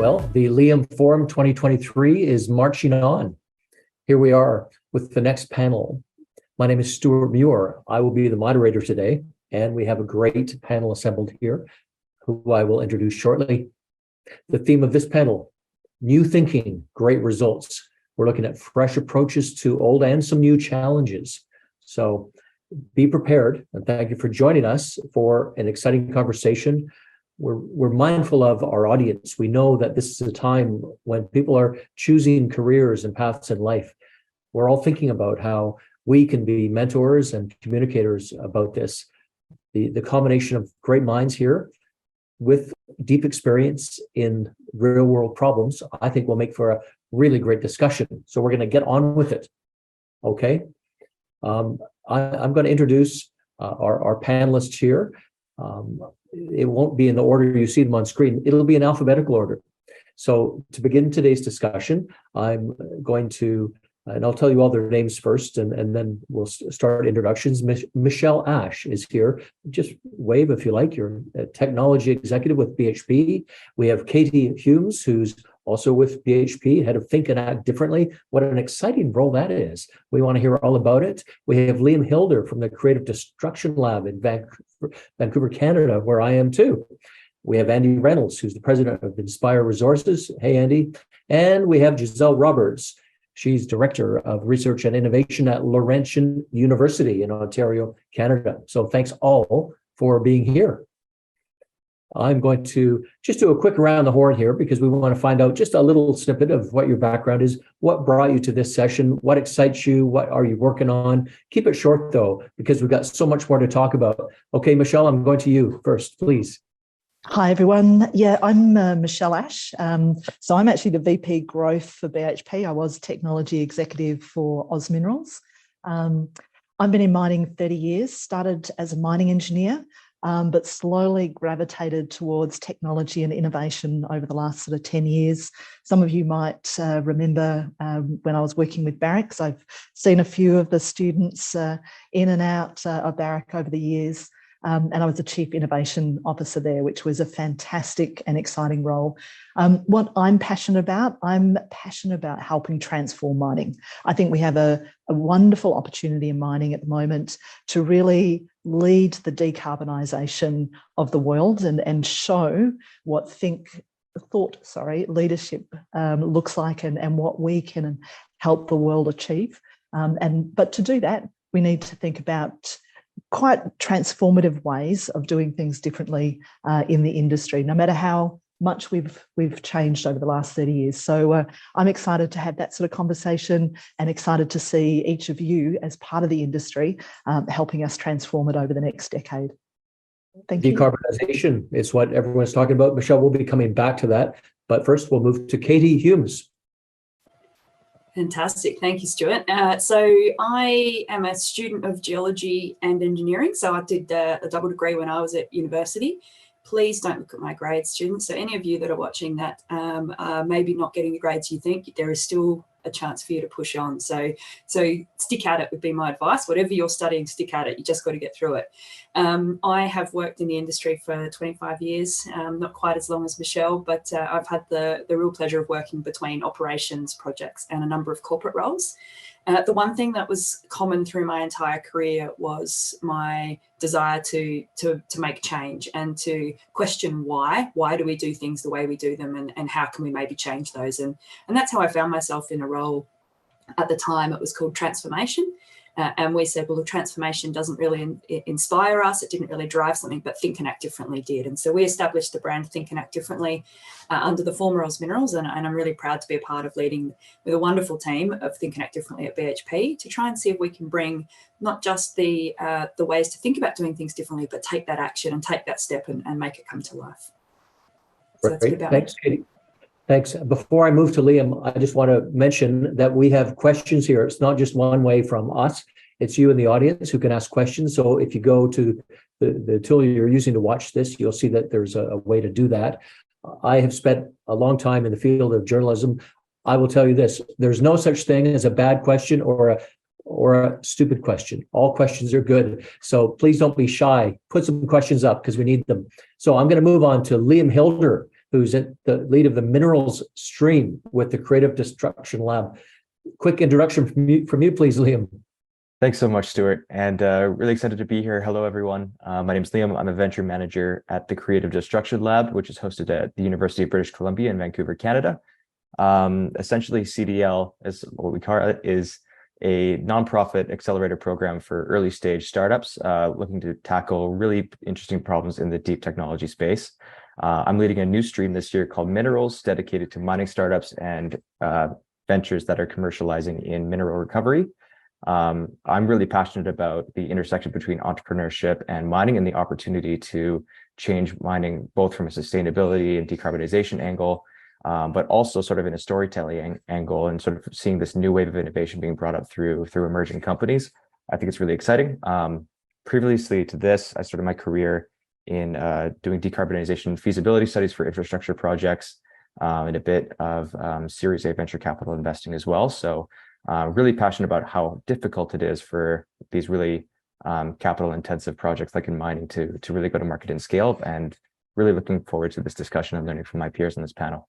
Well, the LIAMforum 2023 is marching on. Here we are with the next panel. My name is Stewart Muir. I will be the moderator today, and we have a great panel assembled here, who I will introduce shortly. The theme of this panel, new thinking, great results. We're looking at fresh approaches to old and some new challenges. So be prepared, and thank you for joining us for an exciting conversation. We're mindful of our audience. We know that this is a time when people are choosing careers and paths in life. We're all thinking about how we can be mentors and communicators about this. The combination of great minds here with deep experience in real world problems, I think will make for a really great discussion. So we're going to get on with it. Okay. I'm going to introduce our panelists here. It won't be in the order you see them on screen. It'll be in alphabetical order. So to begin today's discussion, I'm going to, and I'll tell you all their names first, and then we'll start introductions. Michelle Ash is here. Just wave if you like. You're a technology executive with BHP. We have Katie Hulmes, who's also with BHP, head of Think and Act Differently. What an exciting role that is. We want to hear all about it. We have Hilder from the Creative Destruction Lab in Vancouver, Canada, where I am too. We have Andy Reynolds, who's the president of Inspire Resources. Hey, Andy. And we have Gisele Roberts. She's Director of Research and Innovation at Laurentian University in Ontario, Canada. So thanks all for being here. I'm going to just do a quick around the horn here because we want to find out just a little snippet of what your background is, what brought you to this session, what excites you, what are you working on. Keep it short though, because we've got so much more to talk about. Okay, Michelle, I'm going to you first, please. Hi, everyone. Yeah, I'm Michelle Ash. So I'm actually the VP Growth for BHP. I was Technology Executive for Oz Minerals. I've been in mining 30 years, started as a mining engineer, but slowly gravitated towards technology and innovation over the last sort of 10 years. Some of you might remember when I was working with Barrick. I've seen a few of the students in and out of Barrick over the years. And I was the Chief Innovation Officer there, which was a fantastic and exciting role. What I'm passionate about helping transform mining. I think we have a wonderful opportunity in mining at the moment to really lead the decarbonisation of the world and show what leadership looks like and what we can help the world achieve. But to do that, we need to think about quite transformative ways of doing things differently in the industry, no matter how much we've changed over the last 30 years. So I'm excited to have that sort of conversation and excited to see each of you as part of the industry helping us transform it over the next decade. Thank you. Decarbonization is what everyone's talking about. Michelle, we'll be coming back to that. But first, we'll move to Katie Hulmes. Fantastic. Thank you, Stuart. So I am a student of geology and engineering. So I did a double degree when I was at university. Please don't look at my grades, students. So any of you that are watching that are maybe not getting the grades you think, there is still a chance for you to push on. So stick at it would be my advice. Whatever you're studying, stick at it. You just got to get through it. I have worked in the industry for 25 years, not quite as long as Michelle, but I've had the real pleasure of working between operations, projects, and a number of corporate roles. The one thing that was common through my entire career was my desire to make change and to question why do we do things the way we do them, and how can we maybe change those, and that's how I found myself in a role. At the time it was called transformation, and we said, well, the transformation doesn't really inspire us, it didn't really drive something, but Think and Act Differently did. And so we established the brand Think and Act Differently under the former Oz Minerals, and I'm really proud to be a part of leading with a wonderful team of Think and Act Differently at BHP to try and see if we can bring not just the ways to think about doing things differently, but take that action and take that step and make it come to life. So that's good about Thanks, Katie. Thanks. Before I move to Liam, I just want to mention that we have questions here. It's not just one way from us. It's you in the audience who can ask questions. So if you go to the tool you're using to watch this, you'll see that there's a way to do that. I have spent a long time in the field of journalism. I will tell you this, there's no such thing as a bad question or a stupid question. All questions are good. So please don't be shy. Put some questions up because we need them. So I'm going to move on to Hilder, who's at the lead of the minerals stream with the Creative Destruction Lab. Quick introduction from you, please, Liam. Thanks so much, Stewart, and really excited to be here. Hello, everyone. My name is Liam. I'm a venture manager at the Creative Destruction Lab, which is hosted at the University of British Columbia in Vancouver, Canada. Essentially, CDL, is what we call it, is a nonprofit accelerator program for early stage startups looking to tackle really interesting problems in the deep technology space. I'm leading a new stream this year called Minerals, dedicated to mining startups and ventures that are commercializing in mineral recovery. I'm really passionate about the intersection between entrepreneurship and mining and the opportunity to change mining both from a sustainability and decarbonization angle, but also sort of in a storytelling angle and sort of seeing this new wave of innovation being brought up through emerging companies. I think it's really exciting. Previously to this, I started my career in doing decarbonization feasibility studies for infrastructure projects and a bit of Series A venture capital investing as well. So really passionate about how difficult it is for these really capital intensive projects like in mining to really go to market and scale, and really looking forward to this discussion and learning from my peers on this panel.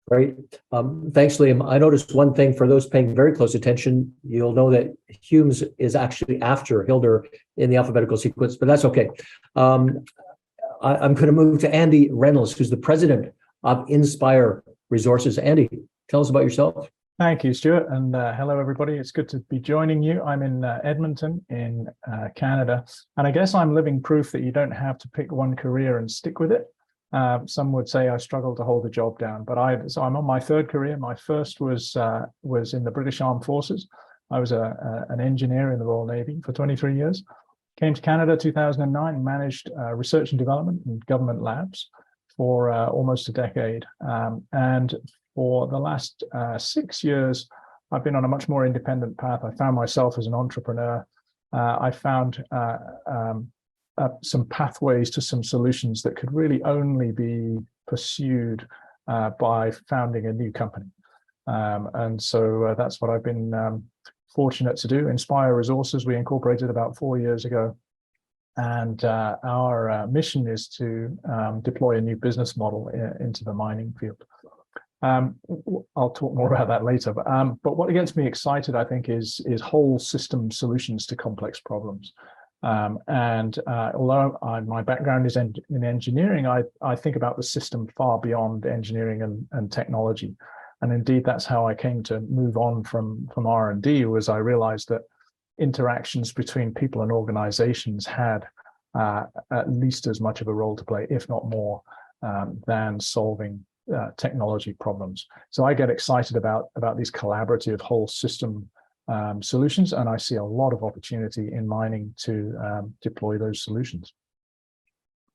Great. Thanks, Liam. I noticed one thing for those paying very close attention. You'll know that Hulmes is actually after Hilder in the alphabetical sequence, but that's okay. I'm going to move to Andy Reynolds, who's the president of Inspire Resources. Andy, tell us about yourself. Thank you, Stuart, and hello, everybody. It's good to be joining you. I'm in Edmonton in Canada, and I guess I'm living proof that you don't have to pick one career and stick with it. Some would say I struggle to hold a job down, but I'm on my third career. My first was in the British Armed Forces. I was an engineer in the Royal Navy for 23 years. Came to Canada 2009, managed research and development in government labs for almost a decade, and for the last 6 years, I've been on a much more independent path. I found myself as an entrepreneur. I found some pathways to some solutions that could really only be pursued by founding a new company. And so that's what I've been fortunate to do. Inspire Resources, we incorporated about 4 years ago. And our mission is to deploy a new business model into the mining field. I'll talk more about that later, but what gets me excited, I think, is whole system solutions to complex problems. Although my background is in engineering, I think about the system far beyond engineering and technology. And indeed, that's how I came to move on from R&D, was I realized that interactions between people and organizations had at least as much of a role to play, if not more, than solving technology problems. So I get excited about these collaborative whole system solutions, and I see a lot of opportunity in mining to deploy those solutions.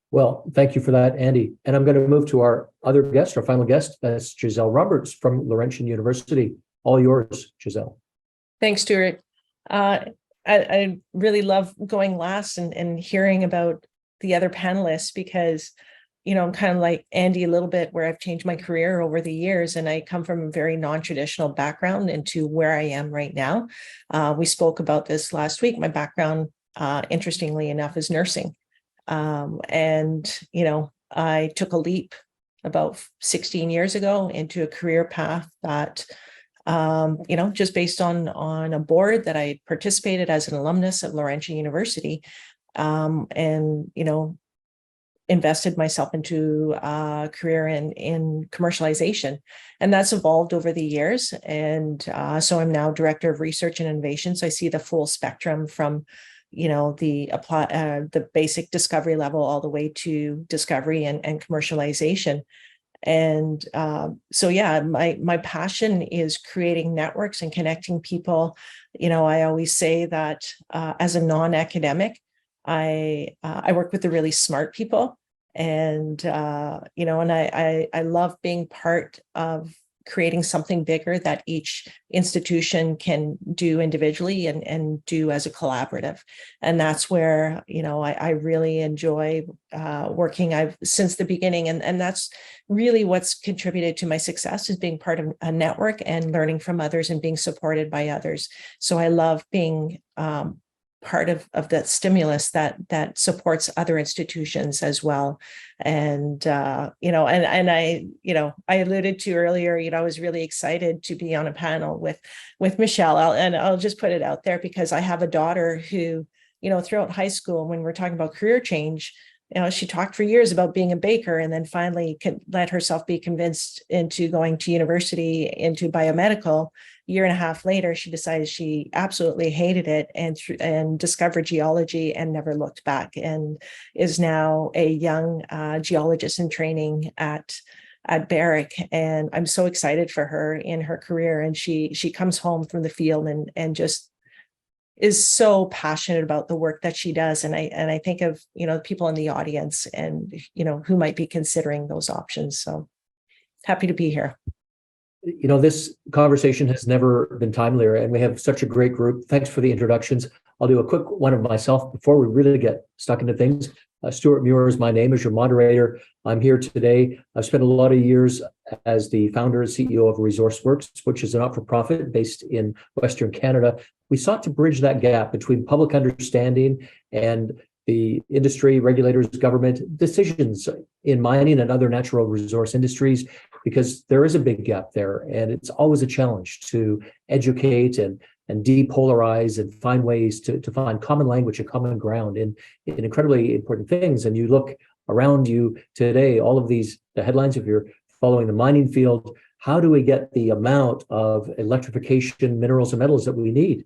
Well, thank you for that, Andy. And I'm going to move to our other guest, our final guest. That's Gisele Roberts from Laurentian University. All yours, Gisele. Thanks, Stewart. I really love going last and hearing about the other panelists, because I'm kind of like Andy a little bit, where I've changed my career over the years, and I come from a very non-traditional background into where I am right now. We spoke about this last week. My background, interestingly enough, is nursing. And I took a leap about 16 years ago into a career path that, just based on a board that I participated as an alumnus of Laurentian University, and invested myself into a career in commercialization, and that's evolved over the years. And so I'm now director of research and innovation. So I see the full spectrum from, the basic discovery level all the way to discovery and commercialization. And so, yeah, my passion is creating networks and connecting people. I always say that as a non-academic, I work with the really smart people, and and I love being part of creating something bigger that each institution can do individually and do as a collaborative. And that's where I really enjoy working. I've since the beginning, and that's really what's contributed to my success, is being part of a network and learning from others and being supported by others. So I love being part of that stimulus that supports other institutions as well. And I alluded to earlier, I was really excited to be on a panel with Michelle. I'll just put it out there because I have a daughter who, throughout high school, when we're talking about career change, she talked for years about being a baker, and then finally let herself be convinced into going to university into biomedical. A year and a half later, she decided she absolutely hated it and discovered geology and never looked back, and is now a young geologist in training at Barrick. And I'm so excited for her in her career. And she comes home from the field and just is so passionate about the work that she does. And I think of, people in the audience and, who might be considering those options. So happy to be here. This conversation has never been timelier, and we have such a great group. Thanks for the introductions. I'll do a quick one of myself before we really get stuck into things. Stewart Muir is my name, as your moderator. I'm here today. I've spent a lot of years as the founder and CEO of ResourceWorks, which is a not-for-profit based in Western Canada. We sought to bridge that gap between public understanding and the industry, regulators, government decisions in mining and other natural resource industries, because there is a big gap there. And it's always a challenge to educate and depolarize and find ways to find common language and common ground in incredibly important things. And you look around you today, all of the headlines, if you're following the mining field, how do we get the amount of electrification, minerals and metals that we need,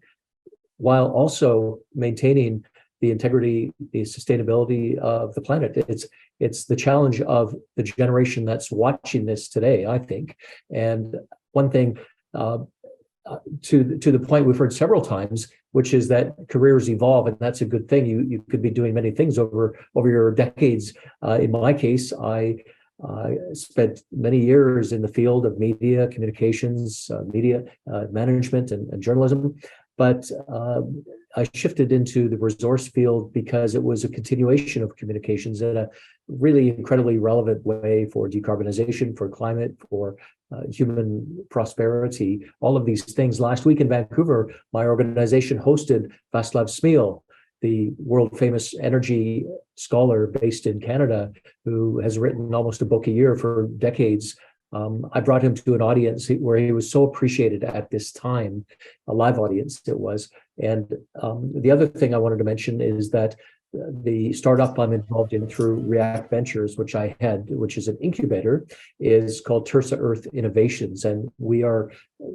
while also maintaining the integrity, the sustainability of the planet? It's the challenge of the generation that's watching this today, I think. And one thing, to the point we've heard several times, which is that careers evolve, and that's a good thing. You could be doing many things over your decades. In my case, I spent many years in the field of media communications, media management, and journalism. But I shifted into the resource field because it was a continuation of communications in a really incredibly relevant way for decarbonization, for climate, for human prosperity, all of these things. Last week in Vancouver, my organization hosted Václav Smil, the world famous energy scholar based in Canada, who has written almost a book a year for decades. I brought him to an audience where he was so appreciated at this time, a live audience it was. And the other thing I wanted to mention is that the startup I'm involved in through React Ventures, which is an incubator, is called Tersa Earth Innovations. And we are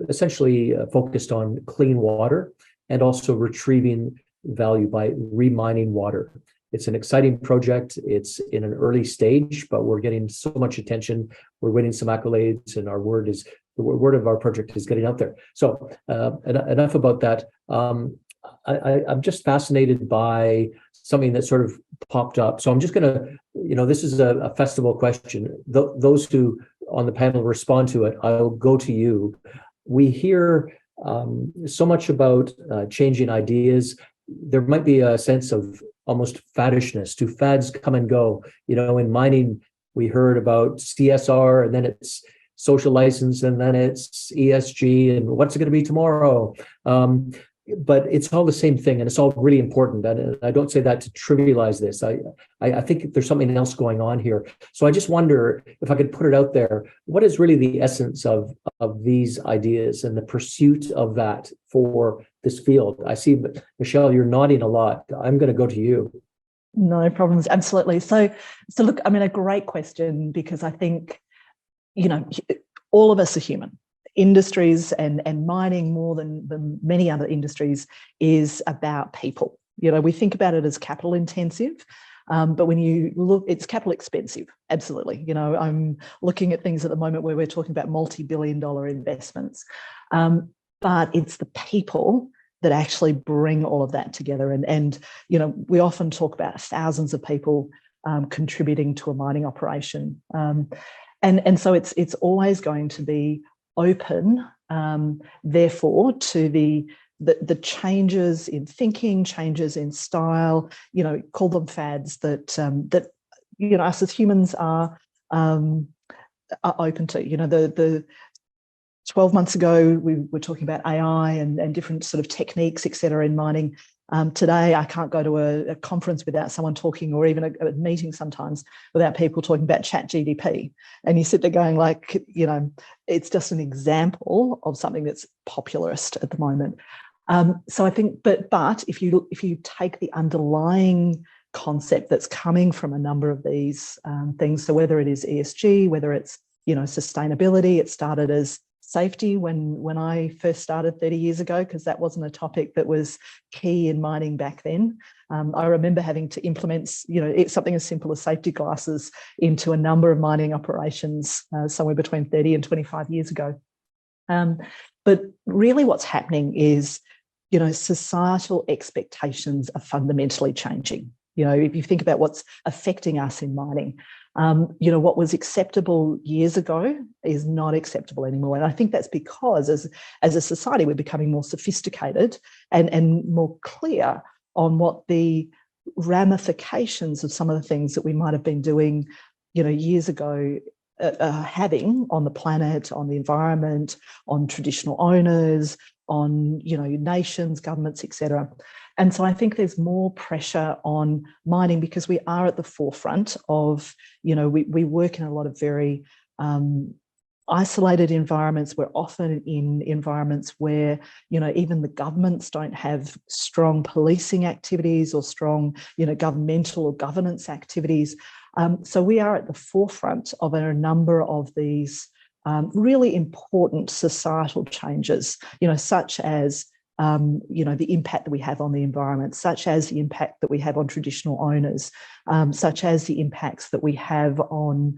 essentially focused on clean water and also retrieving value by remining water. It's an exciting project. It's in an early stage, but we're getting so much attention. We're winning some accolades, and the word of our project is getting out there. So enough about that. I'm just fascinated by something that sort of popped up. So I'm just going to, this is a festival question. Those who on the panel respond to it, I'll go to you. We hear so much about changing ideas. There might be a sense of almost faddishness. Do fads come and go? In mining, we heard about CSR, and then it's social license, and then it's ESG, and what's it going to be tomorrow? But it's all the same thing, and it's all really important. And I don't say that to trivialize this. I think there's something else going on here. So I just wonder if I could put it out there, what is really the essence of these ideas and the pursuit of that for this field? I see, Michelle, you're nodding a lot. I'm going to go to you. No problems. Absolutely. So look, a great question, because I think, all of us are human. Industries and mining, more than many other industries, is about people. We think about it as capital intensive, but when you look, it's capital expensive. Absolutely. I'm looking at things at the moment where we're talking about multi-billion-dollar investments, but it's the people that actually bring all of that together. And we often talk about thousands of people contributing to a mining operation, and so it's always going to be open, therefore, to the changes in thinking, changes in style, call them fads, that us as humans are open to. The 12 months ago, we were talking about AI and different sort of techniques, et cetera, in mining. Today, I can't go to a conference without someone talking, or even a meeting sometimes without people talking about ChatGPT. And you sit there going like, it's just an example of something that's popularist at the moment. So I think, but if you take the underlying concept that's coming from a number of these things, so whether it is ESG, whether it's sustainability, it started as safety when I first started 30 years ago, because that wasn't a topic that was key in mining back then. I remember having to implement, something as simple as safety glasses into a number of mining operations somewhere between 30 and 25 years ago. But really what's happening is, societal expectations are fundamentally changing. If you think about what's affecting us in mining, what was acceptable years ago is not acceptable anymore. And I think that's because as a society, we're becoming more sophisticated and more clear on what the ramifications of some of the things that we might have been doing, years ago, having on the planet, on the environment, on traditional owners, on, nations, governments, etc. And so I think there's more pressure on mining because we are at the forefront of, we work in a lot of very isolated environments. We're often in environments where, even the governments don't have strong policing activities or strong, governmental or governance activities. So we are at the forefront of a number of these really important societal changes, such as the impact that we have on the environment, such as the impact that we have on traditional owners, such as the impacts that we have on,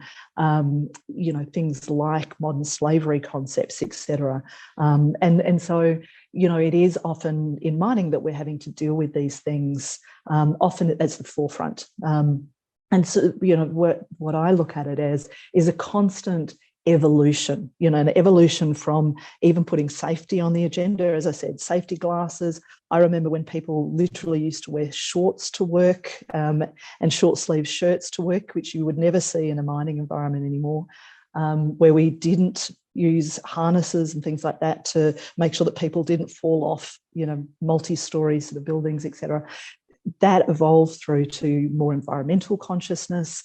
things like modern slavery concepts, etc. And so, it is often in mining that we're having to deal with these things, often as the forefront. And so, what I look at it as is a constant evolution, an evolution from even putting safety on the agenda. As I said, safety glasses. I remember when people literally used to wear shorts to work and short sleeve shirts to work, which you would never see in a mining environment anymore, where we didn't use harnesses and things like that to make sure that people didn't fall off, multi-story sort of buildings, etc. That evolved through to more environmental consciousness,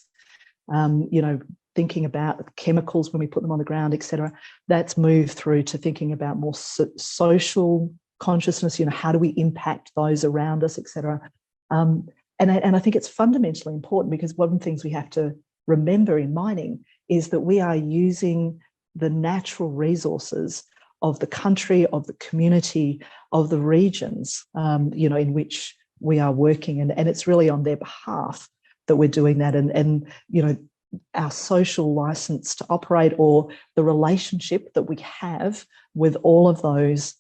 thinking about chemicals when we put them on the ground, etc. That's moved through to thinking about more social consciousness, how do we impact those around us, etc. And I think it's fundamentally important because one of the things we have to remember in mining is that we are using the natural resources of the country, of the community, of the regions, in which we are working. And it's really on their behalf that we're doing that. And our social license to operate, or the relationship that we have with all of those,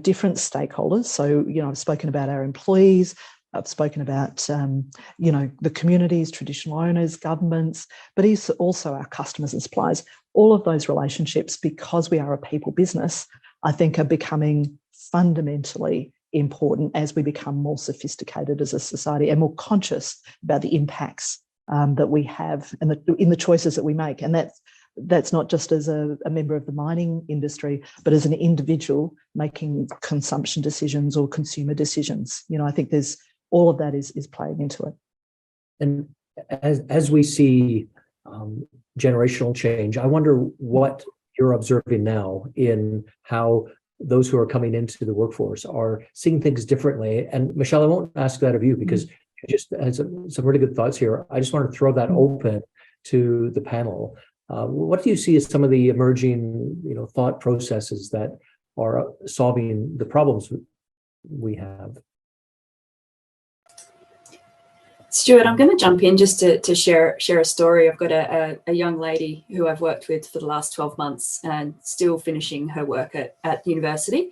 different stakeholders. So, I've spoken about our employees, I've spoken about, the communities, traditional owners, governments, but also our customers and suppliers. All of those relationships, because we are a people business, I think are becoming fundamentally important as we become more sophisticated as a society and more conscious about the impacts that we have and in the choices that we make. And that's not just as a member of the mining industry, but as an individual making consumption decisions or consumer decisions. I think there's all of that is playing into it. And as we see generational change, I wonder what you're observing now in how those who are coming into the workforce are seeing things differently. And Michelle, I won't ask that of you because you just had some really good thoughts here. I just want to throw that open to the panel. What do you see as some of the emerging, thought processes that are solving the problems we have? Stewart, I'm going to jump in just to share a story. I've got a young lady who I've worked with for the last 12 months and still finishing her work at university.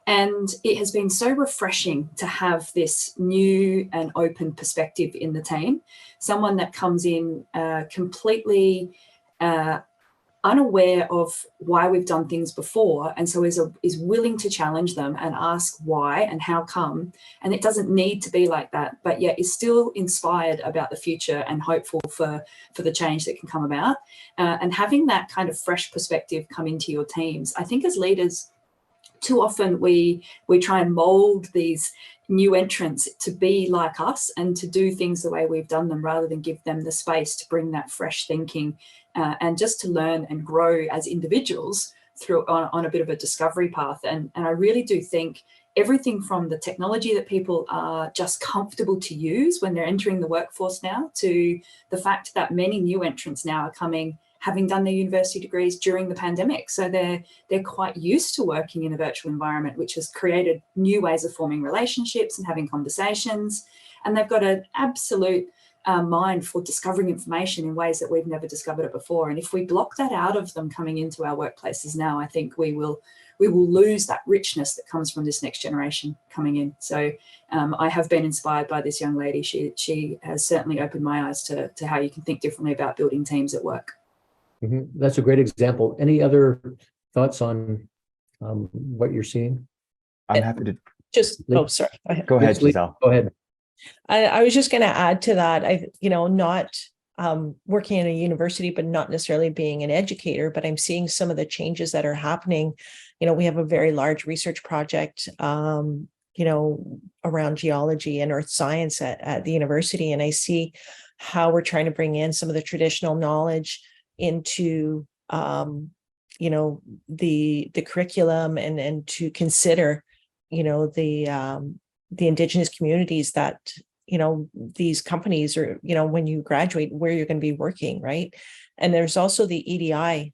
And it has been so refreshing to have this new and open perspective in the team. Someone that comes in completely unaware of why we've done things before, and so is willing to challenge them and ask why and how come. And it doesn't need to be like that, but yet is still inspired about the future and hopeful for the change that can come about. And having that kind of fresh perspective come into your teams, I think as leaders, too often we try and mold these new entrants to be like us and to do things the way we've done them, rather than give them the space to bring that fresh thinking and just to learn and grow as individuals through on a bit of a discovery path. And I really do think everything from the technology that people are just comfortable to use when they're entering the workforce now, to the fact that many new entrants now are coming, having done their university degrees during the pandemic. So they're quite used to working in a virtual environment, which has created new ways of forming relationships and having conversations. And they've got an absolute mind for discovering information in ways that we've never discovered it before. And if we block that out of them coming into our workplaces now, I think we will lose that richness that comes from this next generation coming in. So I have been inspired by this young lady. She has certainly opened my eyes to how you can think differently about building teams at work. Mm-hmm. That's a great example. Any other thoughts on what you're seeing? I'm happy to Sorry. go ahead, Gisele. Go ahead. I was just going to add to that. Not working in a university, but not necessarily being an educator, but I'm seeing some of the changes that are happening. We have a very large research project, around geology and earth science at the university. And I see how we're trying to bring in some of the traditional knowledge into, the curriculum and to consider, the Indigenous communities that, these companies are, when you graduate, where you're going to be working, right? And there's also the EDI,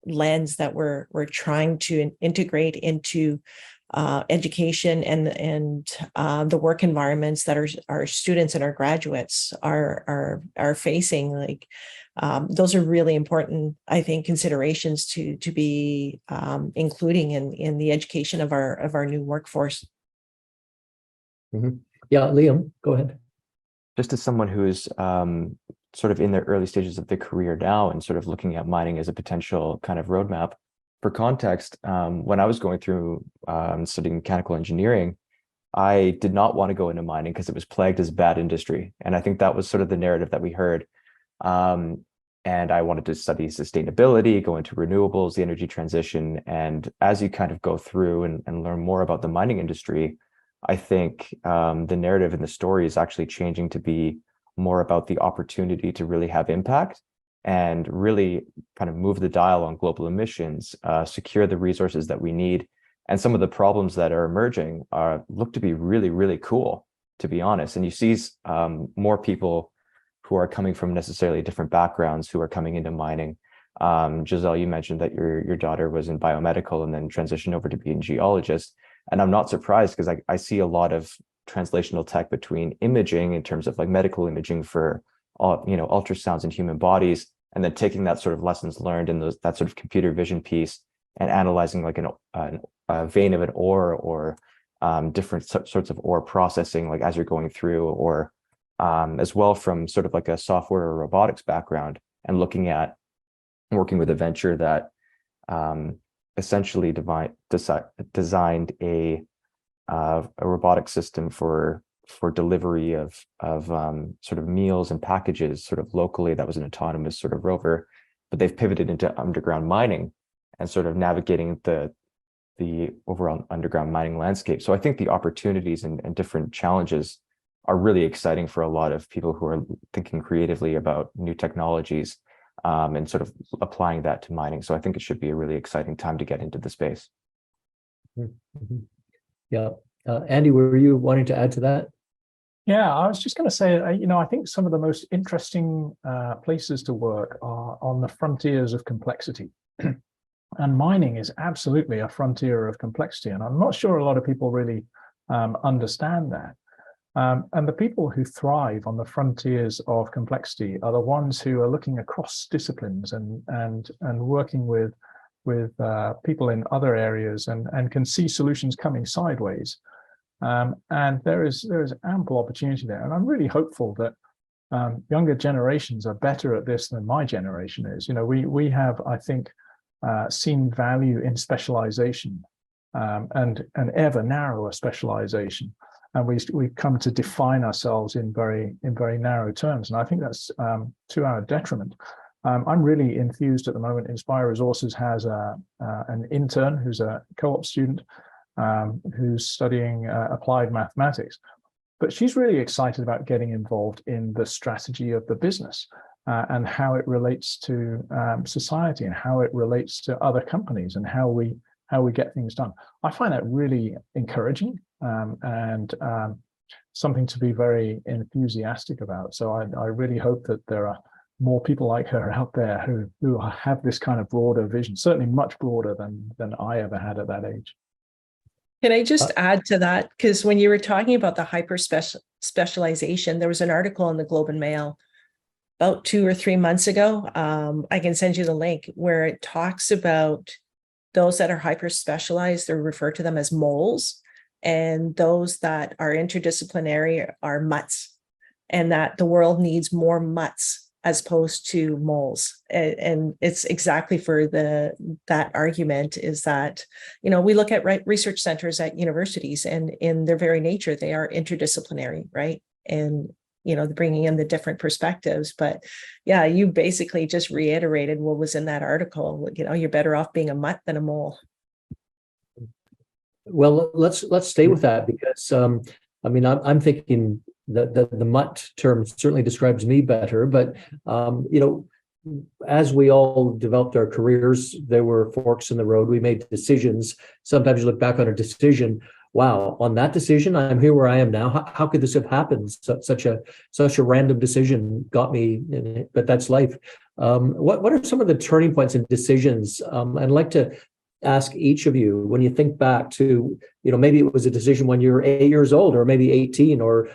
lens that we're trying to integrate into education and the work environments that our students and our graduates are facing. Like those are really important, I think, considerations to be including in the education of our new workforce. Mm-hmm. Yeah, Liam, go ahead. Just as someone who is sort of in their early stages of their career now and sort of looking at mining as a potential kind of roadmap, for context, when I was going through studying mechanical engineering, I did not want to go into mining because it was plagued as a bad industry. And I think that was sort of the narrative that we heard. And I wanted to study sustainability, go into renewables, the energy transition. And as you kind of go through and learn more about the mining industry, I think the narrative and the story is actually changing to be more about the opportunity to really have impact and really kind of move the dial on global emissions, secure the resources that we need. And some of the problems that are emerging look to be really, really cool, to be honest. And you see more people who are coming from necessarily different backgrounds who are coming into mining. Gisele, you mentioned that your daughter was in biomedical and then transitioned over to being a geologist. And I'm not surprised because I see a lot of translational tech between imaging in terms of like medical imaging for ultrasounds in human bodies, and then taking that sort of lessons learned in that sort of computer vision piece and analyzing like a vein of an ore or different sorts of ore processing, like as you're going through, or as well from sort of like a software or robotics background, and looking at working with a venture that essentially designed a robotic system for delivery of sort of meals and packages sort of locally. That was an autonomous sort of rover, but they've pivoted into underground mining and sort of navigating the overall underground mining landscape. So I think the opportunities and different challenges are really exciting for a lot of people who are thinking creatively about new technologies and sort of applying that to mining. So I think it should be a really exciting time to get into the space. Mm-hmm. Yeah. Andy, were you wanting to add to that? Yeah, I was just going to say, I think some of the most interesting places to work are on the frontiers of complexity. And mining is absolutely a frontier of complexity. And I'm not sure a lot of people really understand that. And the people who thrive on the frontiers of complexity are the ones who are looking across disciplines and working with people in other areas and can see solutions coming sideways. And there is ample opportunity there. And I'm really hopeful that younger generations are better at this than my generation is. We have, I think, seen value in specialization and an ever narrower specialization. And we've come to define ourselves in very narrow terms. And I think that's to our detriment. I'm really enthused at the moment. Inspire Resources has an intern who's a co-op student who's studying applied mathematics. But she's really excited about getting involved in the strategy of the business and how it relates to society and how it relates to other companies and how we get things done. I find that really encouraging and something to be very enthusiastic about. So I really hope that there are more people like her out there who have this kind of broader vision, certainly much broader than I ever had at that age. Can I just add to that? Because when you were talking about the specialization, there was an article in the Globe and Mail about 2 or 3 months ago. I can send you the link where it talks about those that are hyper specialized. They refer to them as moles, and those that are interdisciplinary are mutts, and that the world needs more mutts as opposed to moles. And it's exactly for that argument is that, we look at research centers at universities, and in their very nature, they are interdisciplinary, right? And, bringing in the different perspectives. But yeah, you basically just reiterated what was in that article. You're better off being a mutt than a mole. Well, let's stay with that because, I'm thinking the mutt term certainly describes me better, but as we all developed our careers, there were forks in the road. We made decisions. Sometimes you look back on a decision, wow, on that decision, I'm here where I am now. How could this have happened? Such a random decision got me, but that's life. What are some of the turning points in decisions? I'd like to ask each of you, when you think back to, maybe it was a decision when you were 8 years old, or maybe 18 or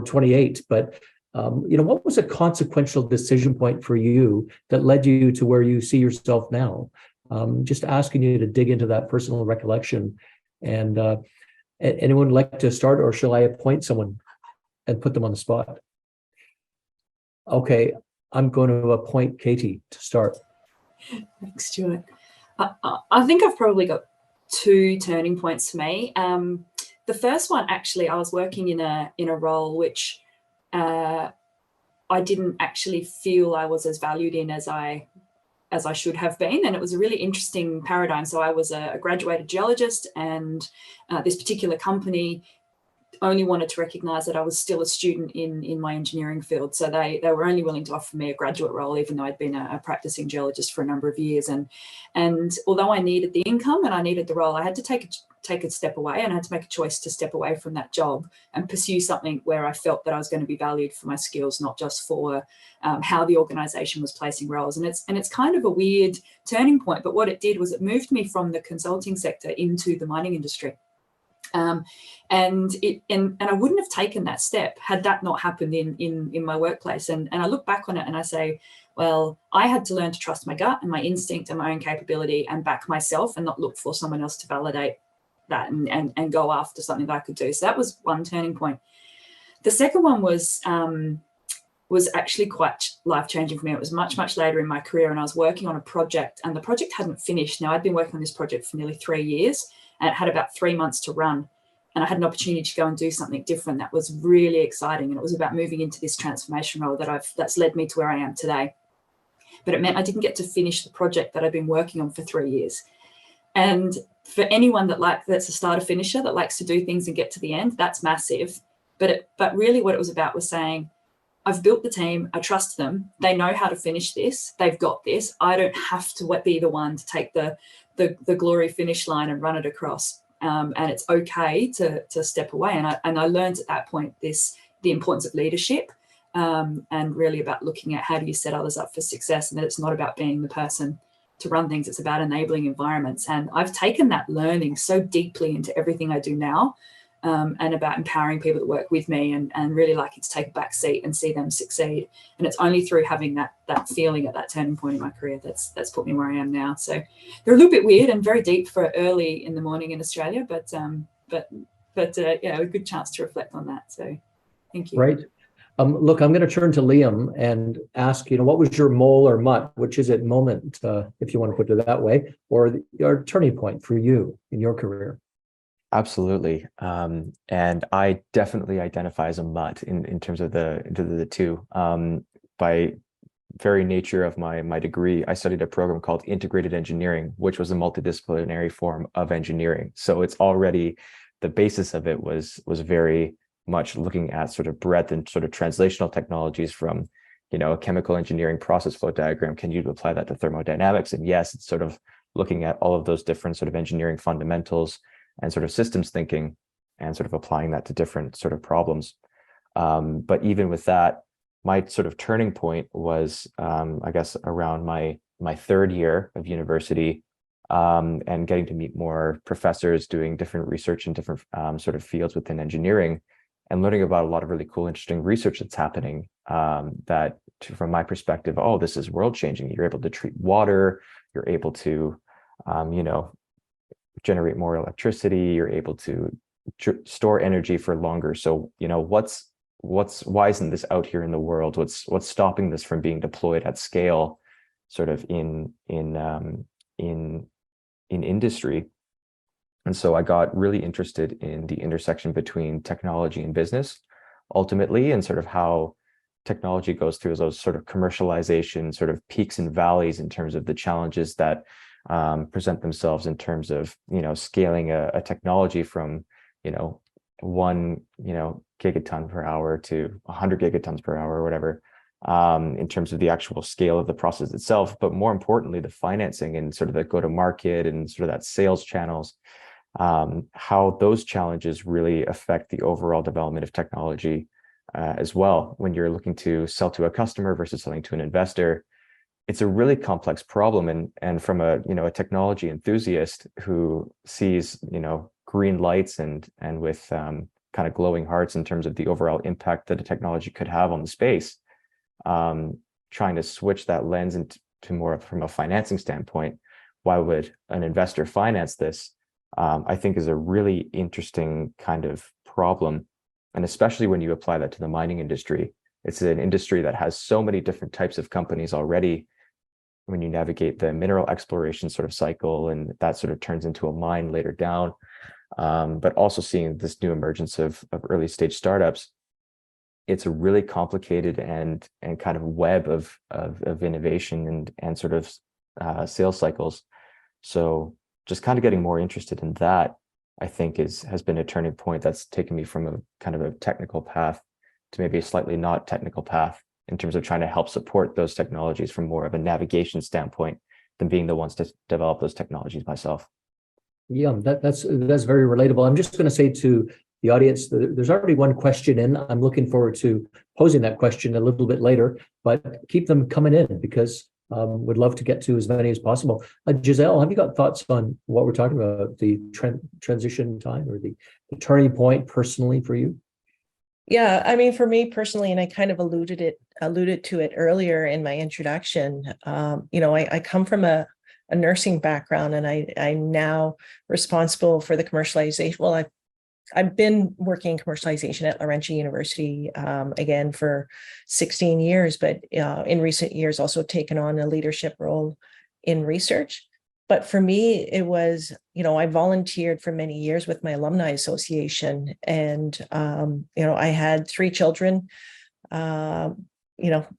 28, but what was a consequential decision point for you that led you to where you see yourself now? Just asking you to dig into that personal recollection. And anyone like to start, or shall I appoint someone and put them on the spot? Okay, I'm going to appoint Katie to start. Thanks, Stuart. I think I've probably got 2 turning points for me. The first one, actually, I was working in a role which I didn't actually feel I was as valued in as I should have been, and it was a really interesting paradigm. So I was a graduated geologist, and this particular company only wanted to recognize that I was still a student in my engineering field. So they were only willing to offer me a graduate role, even though I'd been a practicing geologist for a number of years. And although I needed the income and I needed the role, I had to take a step away, and I had to make a choice to step away from that job and pursue something where I felt that I was going to be valued for my skills, not just for how the organization was placing roles. And it's kind of a weird turning point, but what it did was it moved me from the consulting sector into the mining industry. And I wouldn't have taken that step had that not happened in my workplace. And I look back on it and I say, well, I had to learn to trust my gut and my instinct and my own capability and back myself, and not look for someone else to validate that and go after something that I could do. So that was one turning point. The second one was actually quite life-changing for me. It was much, much later in my career, and I was working on a project, and the project hadn't finished. Now, I'd been working on this project for nearly 3 years, and it had about 3 months to run. And I had an opportunity to go and do something different that was really exciting. And it was about moving into this transformation role that's led me to where I am today. But it meant I didn't get to finish the project that I've been working on for 3 years. And for anyone that's a starter finisher that likes to do things and get to the end, that's massive. But really what it was about was saying, I've built the team, I trust them, they know how to finish this, they've got this. I don't have to be the one to take the glory finish line and run it across. And it's okay to step away. And I learned at that point the importance of leadership, and really about looking at how do you set others up for success, and that it's not about being the person to run things, it's about enabling environments. And I've taken that learning so deeply into everything I do now, and about empowering people that work with me, and really liking to take a back seat and see them succeed. And it's only through having that feeling at that turning point in my career that's put me where I am now. So they're a little bit weird and very deep for early in the morning in Australia, but yeah, a good chance to reflect on that. So thank you. Right. Look, I'm going to turn to Liam and ask, what was your mole or mutt, which is it moment, if you want to put it that way, or your turning point for you in your career? Absolutely. And I definitely identify as a mutt in terms of the two. By very nature of my degree, I studied a program called integrated engineering, which was a multidisciplinary form of engineering. So it's already, the basis of it was very much looking at sort of breadth and sort of translational technologies from, a chemical engineering process flow diagram. Can you apply that to thermodynamics? And yes, it's sort of looking at all of those different sort of engineering fundamentals and sort of systems thinking and sort of applying that to different sort of problems. But even with that, my sort of turning point was, I guess, around my third year of university, and getting to meet more professors doing different research in different sort of fields within engineering, and learning about a lot of really cool, interesting research that's happening, that from my perspective, oh, this is world changing. You're able to treat water, you're able to, generate more electricity, you're able to store energy for longer. So, why isn't this out here in the world? What's stopping this from being deployed at scale, sort of in industry? And so I got really interested in the intersection between technology and business, ultimately, and sort of how technology goes through those sort of commercialization, sort of peaks and valleys in terms of the challenges that present themselves in terms of, scaling a technology from, 1, gigaton per hour to 100 gigatons per hour or whatever, in terms of the actual scale of the process itself, but more importantly, the financing and sort of the go-to-market and sort of that sales channels, how those challenges really affect the overall development of technology as well. When you're looking to sell to a customer versus selling to an investor, it's a really complex problem. And from a technology enthusiast who sees, green lights and with kind of glowing hearts in terms of the overall impact that a technology could have on the space, trying to switch that lens into more from a financing standpoint, why would an investor finance this? I think is a really interesting kind of problem. And especially when you apply that to the mining industry, it's an industry that has so many different types of companies already. When you navigate the mineral exploration sort of cycle, and that sort of turns into a mine later down, but also seeing this new emergence of early stage startups, it's a really complicated and kind of web of innovation and sort of sales cycles. So just kind of getting more interested in that, I think has been a turning point that's taken me from a kind of a technical path to maybe a slightly not technical path in terms of trying to help support those technologies from more of a navigation standpoint than being the ones to develop those technologies myself. Yeah, that's very relatable. I'm just going to say to the audience that there's already one question in. I'm looking forward to posing that question a little bit later, but keep them coming in because would love to get to as many as possible. Gisele, have you got thoughts on what we're talking about, the transition time or the turning point personally for you? Yeah, I mean, for me personally, and I kind of alluded to it earlier in my introduction, I come from a nursing background, and I'm now responsible for the commercialization. Well, I've been working in commercialization at Laurentian University again for 16 years, but in recent years also taken on a leadership role in research. But for me, it was, I volunteered for many years with my alumni association, and I had 3 children,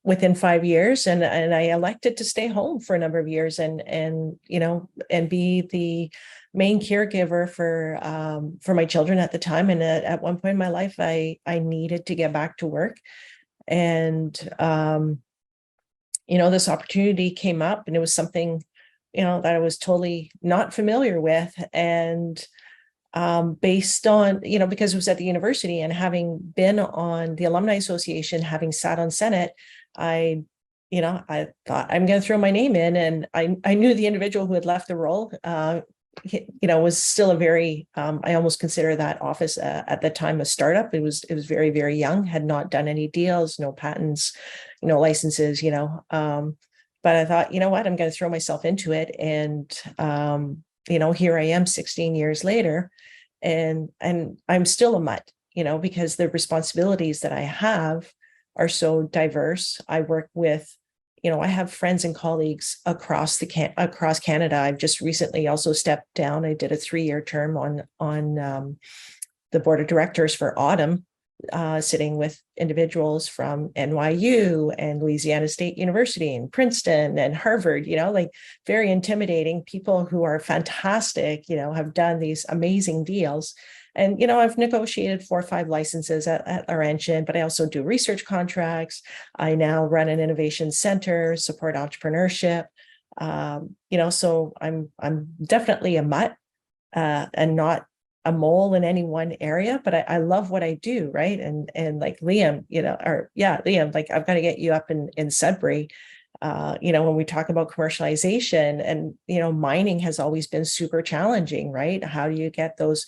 within 5 years, and I elected to stay home for a number of years and be the main caregiver for my children at the time. And at one point in my life, I needed to get back to work, and this opportunity came up, and it was something that I was totally not familiar with. And based on, because it was at the university, and having been on the Alumni Association, having sat on Senate, I thought I'm going to throw my name in. And I knew the individual who had left the role, was still a very, I almost consider that office at the time a startup. It was very, very young, had not done any deals, no patents, no licenses, but I thought, what, I'm going to throw myself into it. And, here I am 16 years later, and I'm still a mutt, because the responsibilities that I have are so diverse. I work with, I have friends and colleagues across Canada. I've just recently also stepped down. I did a 3-year term on the board of directors for Autumn, sitting with individuals from NYU and Louisiana State University and Princeton and Harvard, like very intimidating people who are fantastic, have done these amazing deals. And, I've negotiated 4 or 5 licenses at Laurentian, but I also do research contracts. I now run an innovation center, support entrepreneurship. So I'm definitely a mutt and not a mole in any one area, but I love what I do, right? And like Liam, Liam, like I've got to get you up in Sudbury. When we talk about commercialization, and mining has always been super challenging, right? How do you get those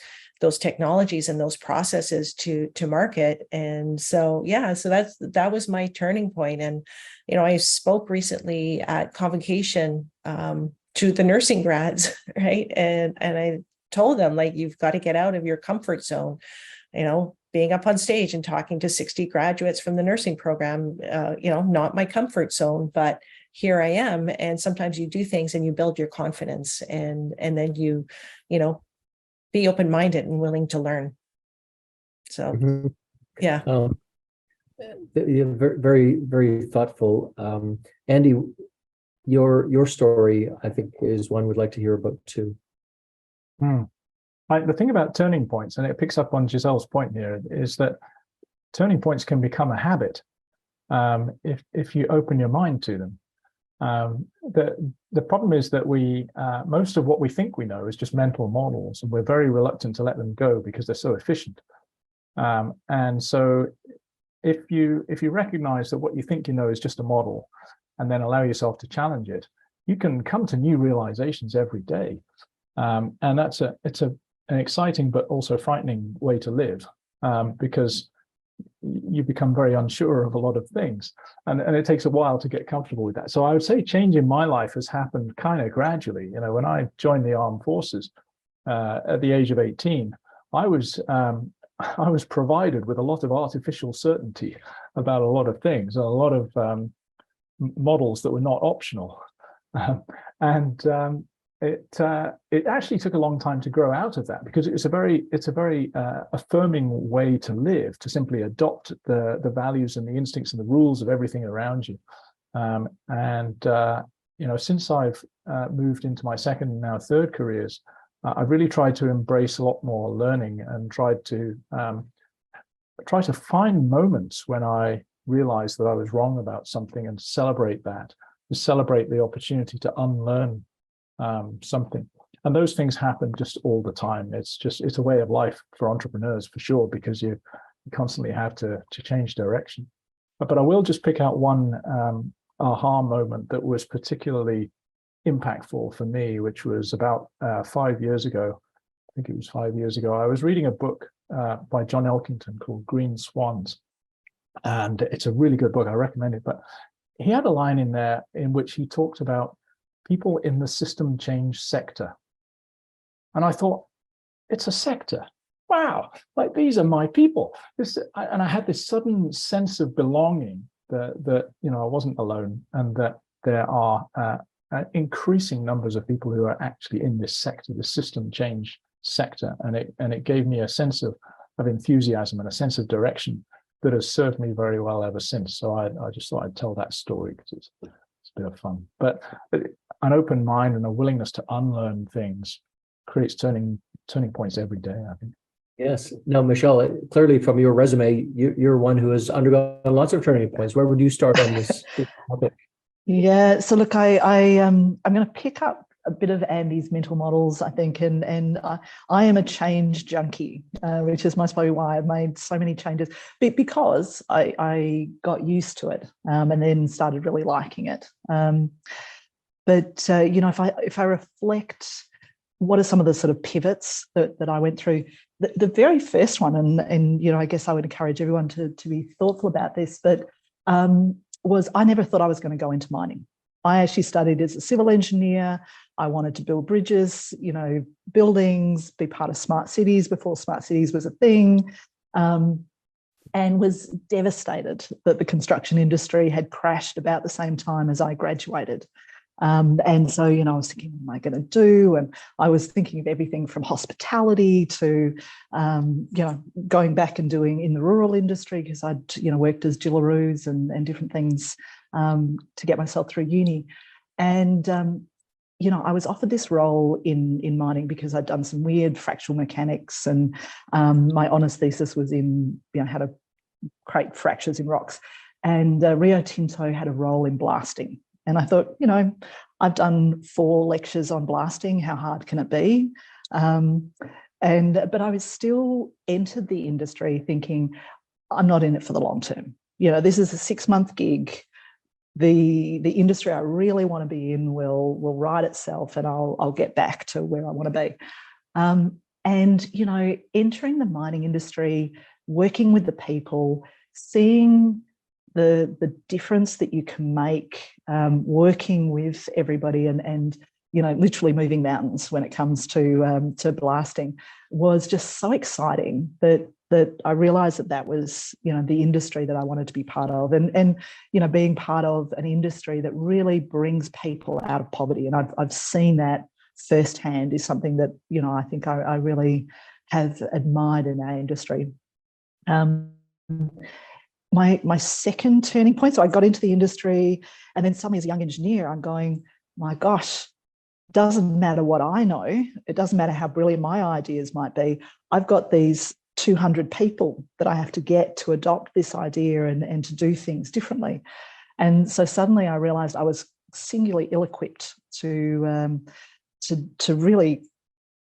technologies and those processes to market? And so that was my turning point. And I spoke recently at convocation to the nursing grads, right? And I told them, like, you've got to get out of your comfort zone. Being up on stage and talking to 60 graduates from the nursing program, not my comfort zone, but here I am. And sometimes you do things and you build your confidence, and then you be open-minded and willing to learn. So, yeah. Very, very thoughtful. Andy, your story, I think, is one we'd like to hear about too. The thing about turning points, and it picks up on Gisele's point here, is that turning points can become a habit if you open your mind to them. The problem is that we most of what we think we know is just mental models, and we're very reluctant to let them go because they're so efficient. And so if you recognize that what you think you know is just a model, and then allow yourself to challenge it, you can come to new realizations every day. And it's an exciting but also frightening way to live, because you become very unsure of a lot of things, and it takes a while to get comfortable with that. So I would say change in my life has happened kind of gradually. When I joined the armed forces at the age of 18, I was provided with a lot of artificial certainty about a lot of things, a lot of models that were not optional, it actually took a long time to grow out of that, because it's a very affirming way to live, to simply adopt the values and the instincts and the rules of everything around you. Since I've moved into my second and now third careers, I've really tried to embrace a lot more learning, and tried to find moments when I realized that I was wrong about something, and celebrate that, to celebrate the opportunity to unlearn something. And those things happen just all the time. It's a way of life for entrepreneurs, for sure, because you constantly have to change direction. But I will just pick out one aha moment that was particularly impactful for me, which was about 5 years ago. I think it was 5 years ago. I was reading a book by John Elkington called Green Swans, and it's a really good book. I recommend it. But he had a line in there in which he talked about people in the system change sector. And I thought, it's a sector. Wow, like these are my people. And I had this sudden sense of belonging that I wasn't alone, and that there are increasing numbers of people who are actually in this sector, the system change sector. And it gave me a sense of enthusiasm and a sense of direction that has served me very well ever since. So I just thought I'd tell that story, because it's a bit of fun. But an open mind and a willingness to unlearn things creates turning points every day, I think. Yes. Now, Michelle, clearly from your resume, you're one who has undergone lots of turning points. Where would you start on this topic? Yeah. So look, I'm going to pick up a bit of Andy's mental models, I think, and I am a change junkie, which is most probably why I've made so many changes, because I got used to it and then started really liking it. But if I reflect, what are some of the sort of pivots that I went through? The very first one, and I guess I would encourage everyone to be thoughtful about this, but was I never thought I was going to go into mining. I actually studied as a civil engineer. I wanted to build bridges, buildings, be part of smart cities before smart cities was a thing, and was devastated that the construction industry had crashed about the same time as I graduated. And so, I was thinking, what am I going to do? And I was thinking of everything from hospitality to, going back and doing in the rural industry, because I'd, worked as Gillaroos and different things to get myself through uni. And, I was offered this role in mining because I'd done some weird fractional mechanics, and my honours thesis was in, how to create fractures in rocks. And Rio Tinto had a role in blasting. And I thought, I've done 4 lectures on blasting. How hard can it be? But I was still entered the industry thinking, I'm not in it for the long term. This is a 6-month gig. The industry I really want to be in will right itself, and I'll get back to where I want to be. Entering the mining industry, working with the people, seeing the difference that you can make working with everybody and literally moving mountains when it comes to blasting was just so exciting that I realized that was the industry that I wanted to be part of, and being part of an industry that really brings people out of poverty. And I've seen that firsthand is something that I think I really have admired in our industry. My second turning point, so I got into the industry, and then suddenly as a young engineer, I'm going, my gosh, doesn't matter what I know. It doesn't matter how brilliant my ideas might be. I've got these 200 people that I have to get to adopt this idea and to do things differently. And so suddenly I realized I was singularly ill-equipped to really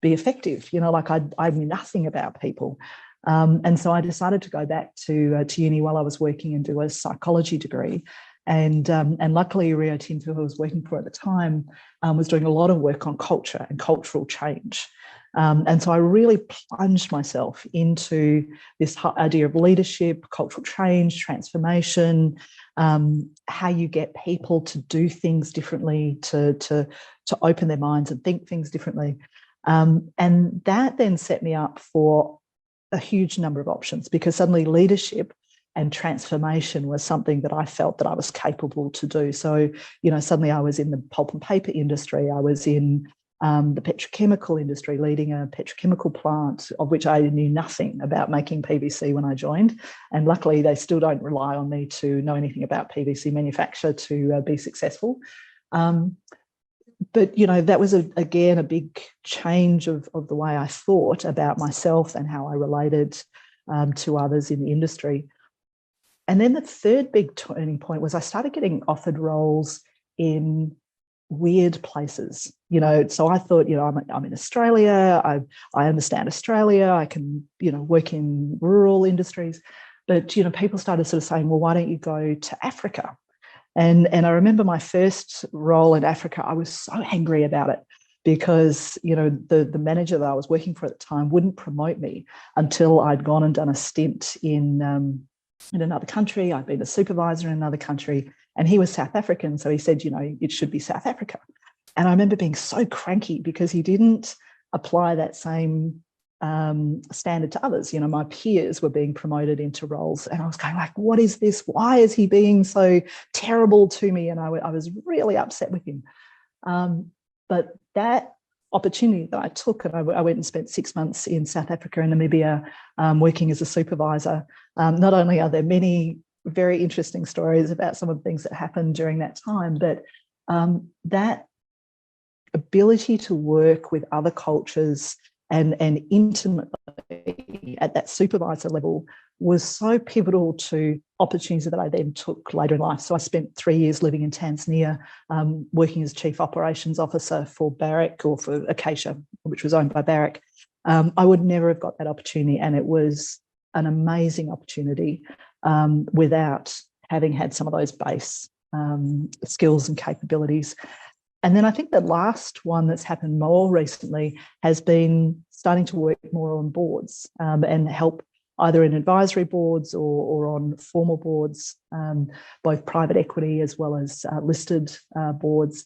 be effective. I knew nothing about people. And so I decided to go back to uni while I was working and do a psychology degree. And luckily Rio Tinto, who I was working for at the time, was doing a lot of work on culture and cultural change. And so I really plunged myself into this idea of leadership, cultural change, transformation, how you get people to do things differently, to open their minds and think things differently. And that then set me up for a huge number of options, because suddenly leadership and transformation was something that I felt that I was capable to do. So, suddenly I was in the pulp and paper industry. I was in the petrochemical industry, leading a petrochemical plant, of which I knew nothing about making PVC when I joined. And luckily, they still don't rely on me to know anything about PVC manufacture to be successful. But, that was, again, a big change of the way I thought about myself and how I related to others in the industry. And then the third big turning point was I started getting offered roles in weird places. So I thought, I'm in Australia, I understand Australia, I can, work in rural industries. But, people started sort of saying, well, why don't you go to Africa? And I remember my first role in Africa, I was so angry about it because, the manager that I was working for at the time wouldn't promote me until I'd gone and done a stint in another country. I'd been a supervisor in another country, and he was South African. So he said, it should be South Africa. And I remember being so cranky because he didn't apply that same standard to others. My peers were being promoted into roles, and I was going like, what is this? Why is he being so terrible to me? And I was really upset with him. But that opportunity that I took, and I went and spent 6 months in South Africa and Namibia working as a supervisor. Not only are there many very interesting stories about some of the things that happened during that time, but that ability to work with other cultures and intimately at that supervisor level was so pivotal to opportunities that I then took later in life. So I spent 3 years living in Tanzania, working as Chief Operations Officer for Barrick, or for Acacia, which was owned by Barrick. I would never have got that opportunity, and it was an amazing opportunity without having had some of those base skills and capabilities. And then I think the last one that's happened more recently has been starting to work more on boards and help either in advisory boards or on formal boards, both private equity as well as listed boards.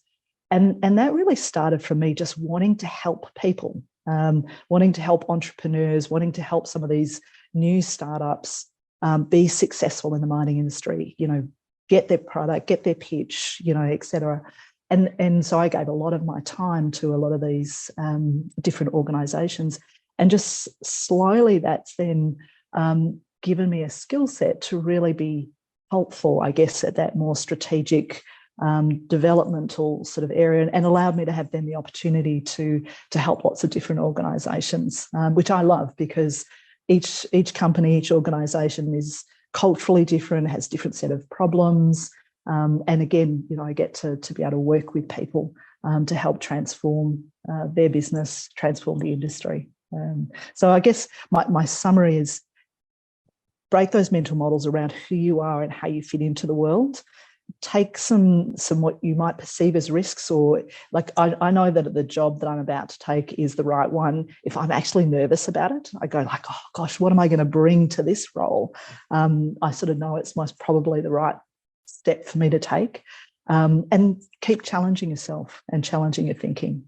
And that really started from me just wanting to help people, wanting to help entrepreneurs, wanting to help some of these new startups be successful in the mining industry, get their product, get their pitch, et cetera. And so I gave a lot of my time to a lot of these different organisations, and just slowly that's then given me a skill set to really be helpful, I guess, at that more strategic developmental sort of area, and allowed me to have then the opportunity to help lots of different organisations, which I love, because each company, each organisation is culturally different, has different set of problems. And again, I get to be able to work with people to help transform their business, transform the industry. So I guess my summary is break those mental models around who you are and how you fit into the world. Take some what you might perceive as risks, or like I know that the job that I'm about to take is the right one. If I'm actually nervous about it, I go like, oh gosh, what am I going to bring to this role? I sort of know it's most probably the right step for me to take, and keep challenging yourself and challenging your thinking.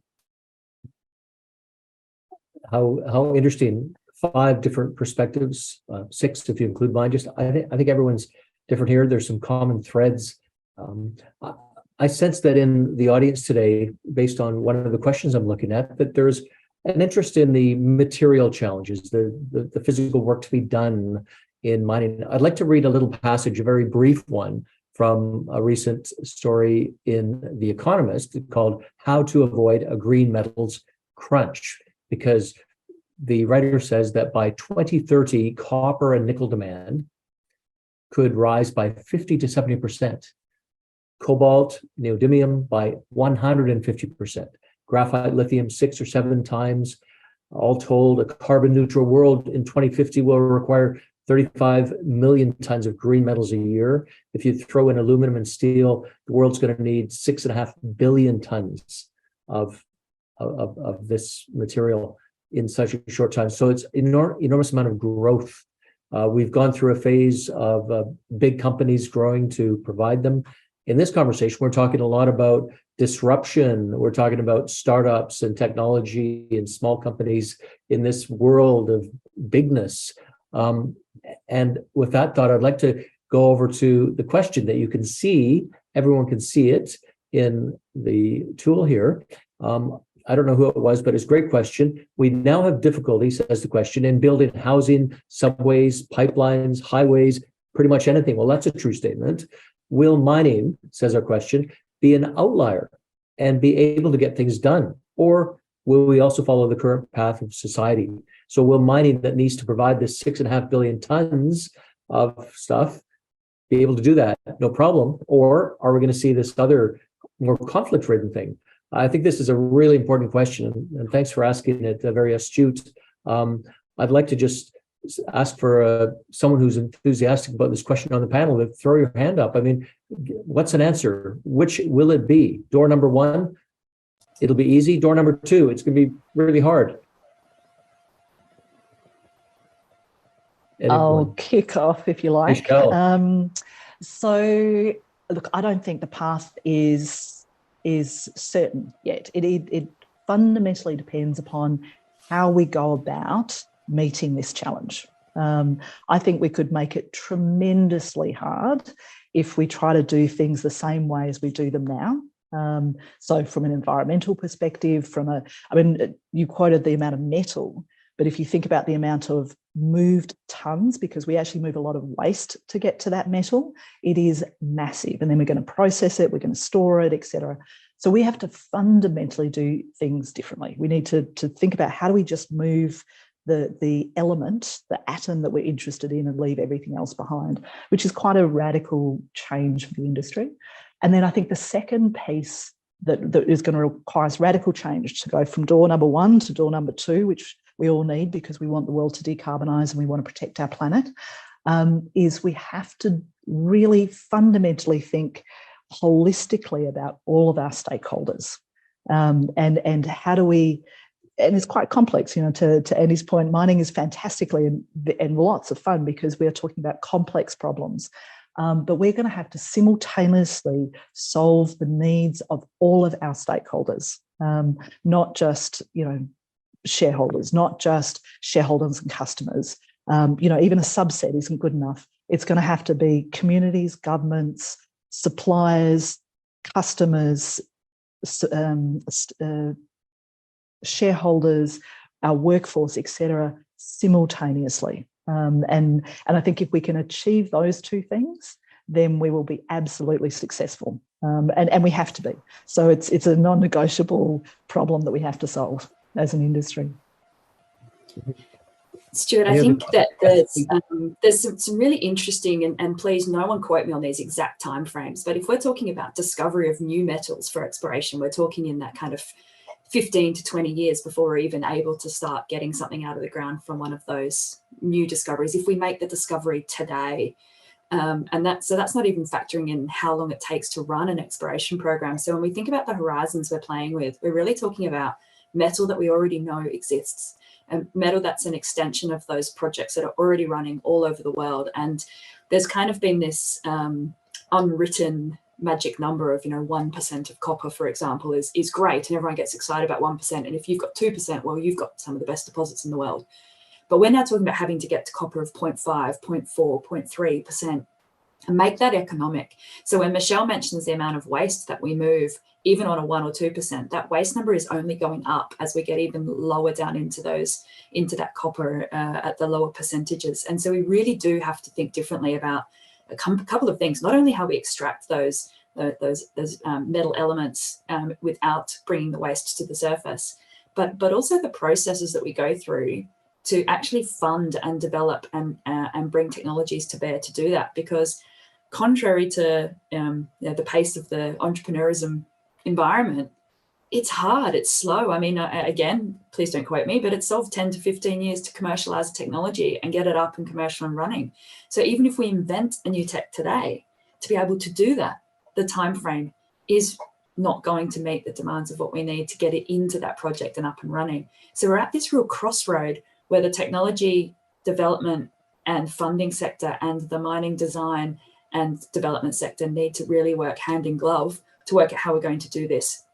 How interesting. 5 different perspectives, 6 if you include mine. I think everyone's different here. There's some common threads. I sense that in the audience today, based on one of the questions I'm looking at, that there's an interest in the material challenges, the physical work to be done in mining. I'd like to read a little passage, a very brief one, from a recent story in The Economist called "How to Avoid a Green Metals Crunch," because the writer says that by 2030, copper and nickel demand could rise by 50 to 70%, cobalt, neodymium by 150%, graphite, lithium 6 or 7 times. All told, a carbon neutral world in 2050 will require 35 million tons of green metals a year. If you throw in aluminum and steel, the world's going to need 6.5 billion tons of this material in such a short time. So it's enormous amount of growth. We've gone through a phase of big companies growing to provide them. In this conversation, we're talking a lot about disruption. We're talking about startups and technology and small companies in this world of bigness. And with that thought, I'd like to go over to the question that you can see. Everyone can see it in the tool here. I don't know who it was, but it's a great question. We now have difficulty, says the question, in building housing, subways, pipelines, highways, pretty much anything. Well, that's a true statement. Will mining, says our question, be an outlier and be able to get things done? Or will we also follow the current path of society? So will mining that needs to provide this 6.5 billion tons of stuff be able to do that? No problem. Or are we going to see this other more conflict-ridden thing? I think this is a really important question, and thanks for asking it, very astute. I'd like to just ask for someone who's enthusiastic about this question on the panel to throw your hand up. I mean, what's an answer? Which will it be? Door number 1, it'll be easy. Door number 2, it's going to be really hard. Anyone? I'll kick off if you like. So, look, I don't think the path is certain yet. It fundamentally depends upon how we go about meeting this challenge. I think we could make it tremendously hard if we try to do things the same way as we do them now. So from an environmental perspective, you quoted the amount of metal, but if you think about the amount of moved tons, because we actually move a lot of waste to get to that metal, it is massive. And then we're going to process it, we're going to store it, etc. So we have to fundamentally do things differently. We need to think about how do we just move the element, the atom that we're interested in, and leave everything else behind, which is quite a radical change for the industry. And then I think the second piece that is going to require radical change to go from door number 1 to door number 2, which we all need because we want the world to decarbonise and we want to protect our planet, is we have to really fundamentally think holistically about all of our stakeholders, and how do we. And it's quite complex, to Andy's point, mining is fantastically and lots of fun because we are talking about complex problems. But we're going to have to simultaneously solve the needs of all of our stakeholders, not just, shareholders, not just shareholders and customers. Even a subset isn't good enough. It's going to have to be communities, governments, suppliers, customers, shareholders, our workforce, etc., simultaneously. And I think if we can achieve those two things, then we will be absolutely successful. And we have to be. So it's a non-negotiable problem that we have to solve as an industry. Stuart, I think that there's some really interesting, and please no one quote me on these exact timeframes, but if we're talking about discovery of new metals for exploration, we're talking in that kind of 15 to 20 years before we're even able to start getting something out of the ground from one of those new discoveries. If we make the discovery today, so that's not even factoring in how long it takes to run an exploration program. So when we think about the horizons we're playing with, we're really talking about metal that we already know exists, and metal that's an extension of those projects that are already running all over the world. And there's kind of been this unwritten magic number of, 1% of copper, for example, is great, and everyone gets excited about 1%. And if you've got 2%, well, you've got some of the best deposits in the world. But we're now talking about having to get to copper of 0.5, 0.4, 0.3% and make that economic. So when Michelle mentions the amount of waste that we move, even on a 1 or 2%, that waste number is only going up as we get even lower down into that copper at the lower percentages. And so we really do have to think differently about a couple of things, not only how we extract those metal elements without bringing the waste to the surface, but also the processes that we go through to actually fund and develop and bring technologies to bear to do that. Because contrary to the pace of the entrepreneurism environment, it's hard, it's slow. I mean, again, please don't quote me, but it's sort of 10 to 15 years to commercialize a technology and get it up and commercial and running. So even if we invent a new tech today, to be able to do that, the time frame is not going to meet the demands of what we need to get it into that project and up and running. So we're at this real crossroad where the technology development and funding sector and the mining design and development sector need to really work hand in glove to work out how we're going to do this.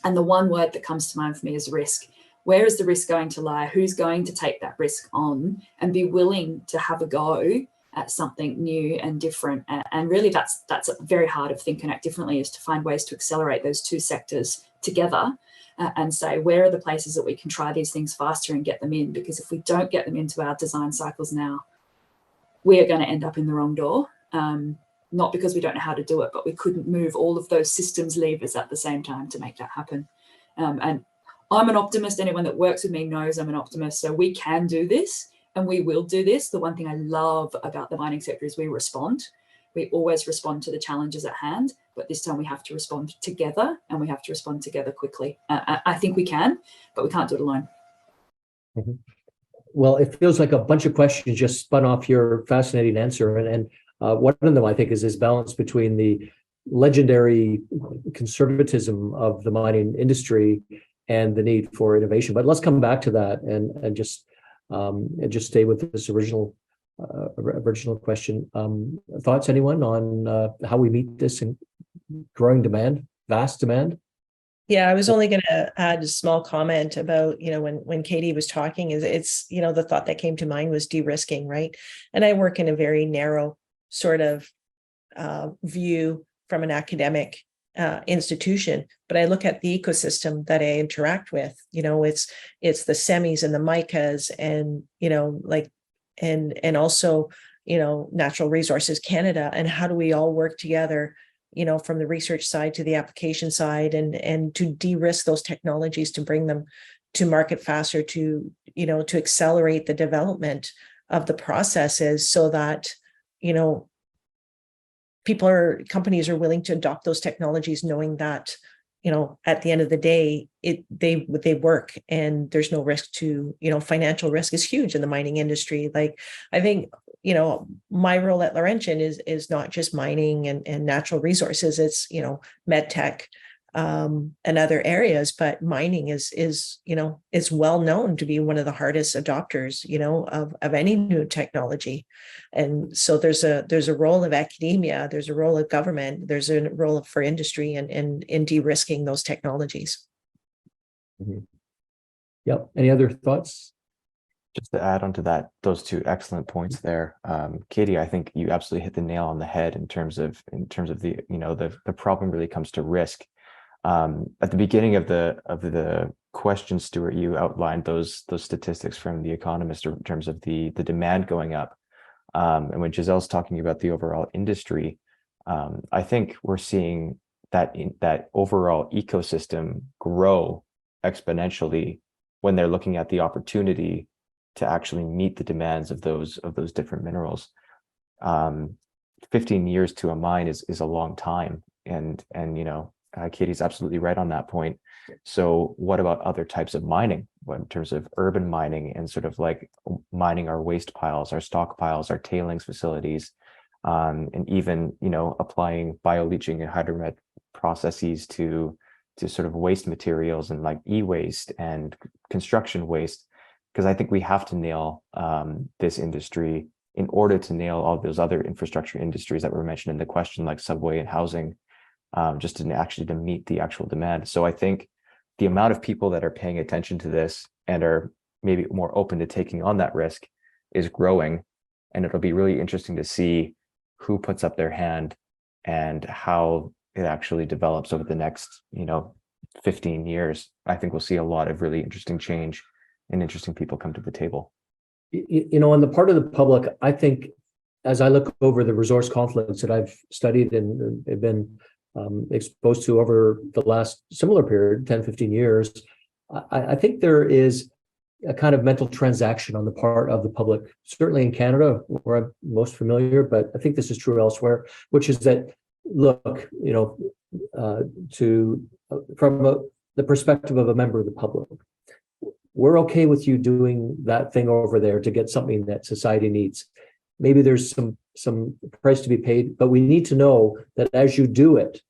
And the one word that comes to mind for me is risk. Where is the risk going to lie? Who's going to take that risk on and be willing to have a go at something new and different? And really that's very hard of Think and Act Differently, is to find ways to accelerate those two sectors together and say, where are the places that we can try these things faster and get them in? Because if we don't get them into our design cycles now, we are going to end up in the wrong door. Not because we don't know how to do it, but we couldn't move all of those systems levers at the same time to make that happen. And I'm an optimist. Anyone that works with me knows I'm an optimist. So we can do this and we will do this. The one thing I love about the mining sector is we respond. We always respond to the challenges at hand, but this time we have to respond together, and we have to respond together quickly. I think we can, but we can't do it alone. Mm-hmm. Well, it feels like a bunch of questions just spun off your fascinating answer. And one of them, I think, is this balance between the legendary conservatism of the mining industry and the need for innovation. But let's come back to that and just stay with this original question. Thoughts, anyone, on how we meet this in growing demand, vast demand? Yeah, I was only going to add a small comment about, when Katie was talking, it's the thought that came to mind was de-risking, right? And I work in a very narrow sort of view from an academic institution, but I look at the ecosystem that I interact with. It's the semis and the micas, and and also Natural Resources Canada, and how do we all work together, from the research side to the application side, and to de-risk those technologies, to bring them to market faster, to accelerate the development of the processes, so that companies are willing to adopt those technologies, knowing that at the end of the day they work, and there's no risk to financial risk is huge in the mining industry. Like, I think my role at Laurentian is not just mining and natural resources. It's med tech and other areas, but mining is well known to be one of the hardest adopters of any new technology. And so there's a role of academia, there's a role of government, there's a role for industry in de-risking those technologies. Mm-hmm. Yep. Any other thoughts? Just to add on to that, those two excellent points there, Katie, I think you absolutely hit the nail on the head in terms of the the problem really comes to risk. At the beginning of the question, Stewart, you outlined those statistics from The Economist in terms of the demand going up. And when Gisele's talking about the overall industry, I think we're seeing that overall ecosystem grow exponentially when they're looking at the opportunity to actually meet the demands of those different minerals. 15 years to a mine is a long time, and Katie's absolutely right on that point. So what about other types of mining, in terms of urban mining and sort of like mining our waste piles, our stockpiles, our tailings facilities, and even applying bioleaching and hydromet processes to sort of waste materials and like e-waste and construction waste, because I think we have to nail this industry in order to nail all those other infrastructure industries that were mentioned in the question, like subway and housing, just to meet the actual demand. So I think the amount of people that are paying attention to this and are maybe more open to taking on that risk is growing, and it'll be really interesting to see who puts up their hand and how it actually develops over the next 15 years. I think we'll see a lot of really interesting change and interesting people come to the table. On the part of the public, I think as I look over the resource conflicts that I've studied and have been exposed to over the last similar period, 10, 15 years, I think there is a kind of mental transaction on the part of the public, certainly in Canada, where I'm most familiar, but I think this is true elsewhere, which is that, look, from the perspective of a member of the public, we're okay with you doing that thing over there to get something that society needs. Maybe there's some price to be paid, but we need to know that as you do it,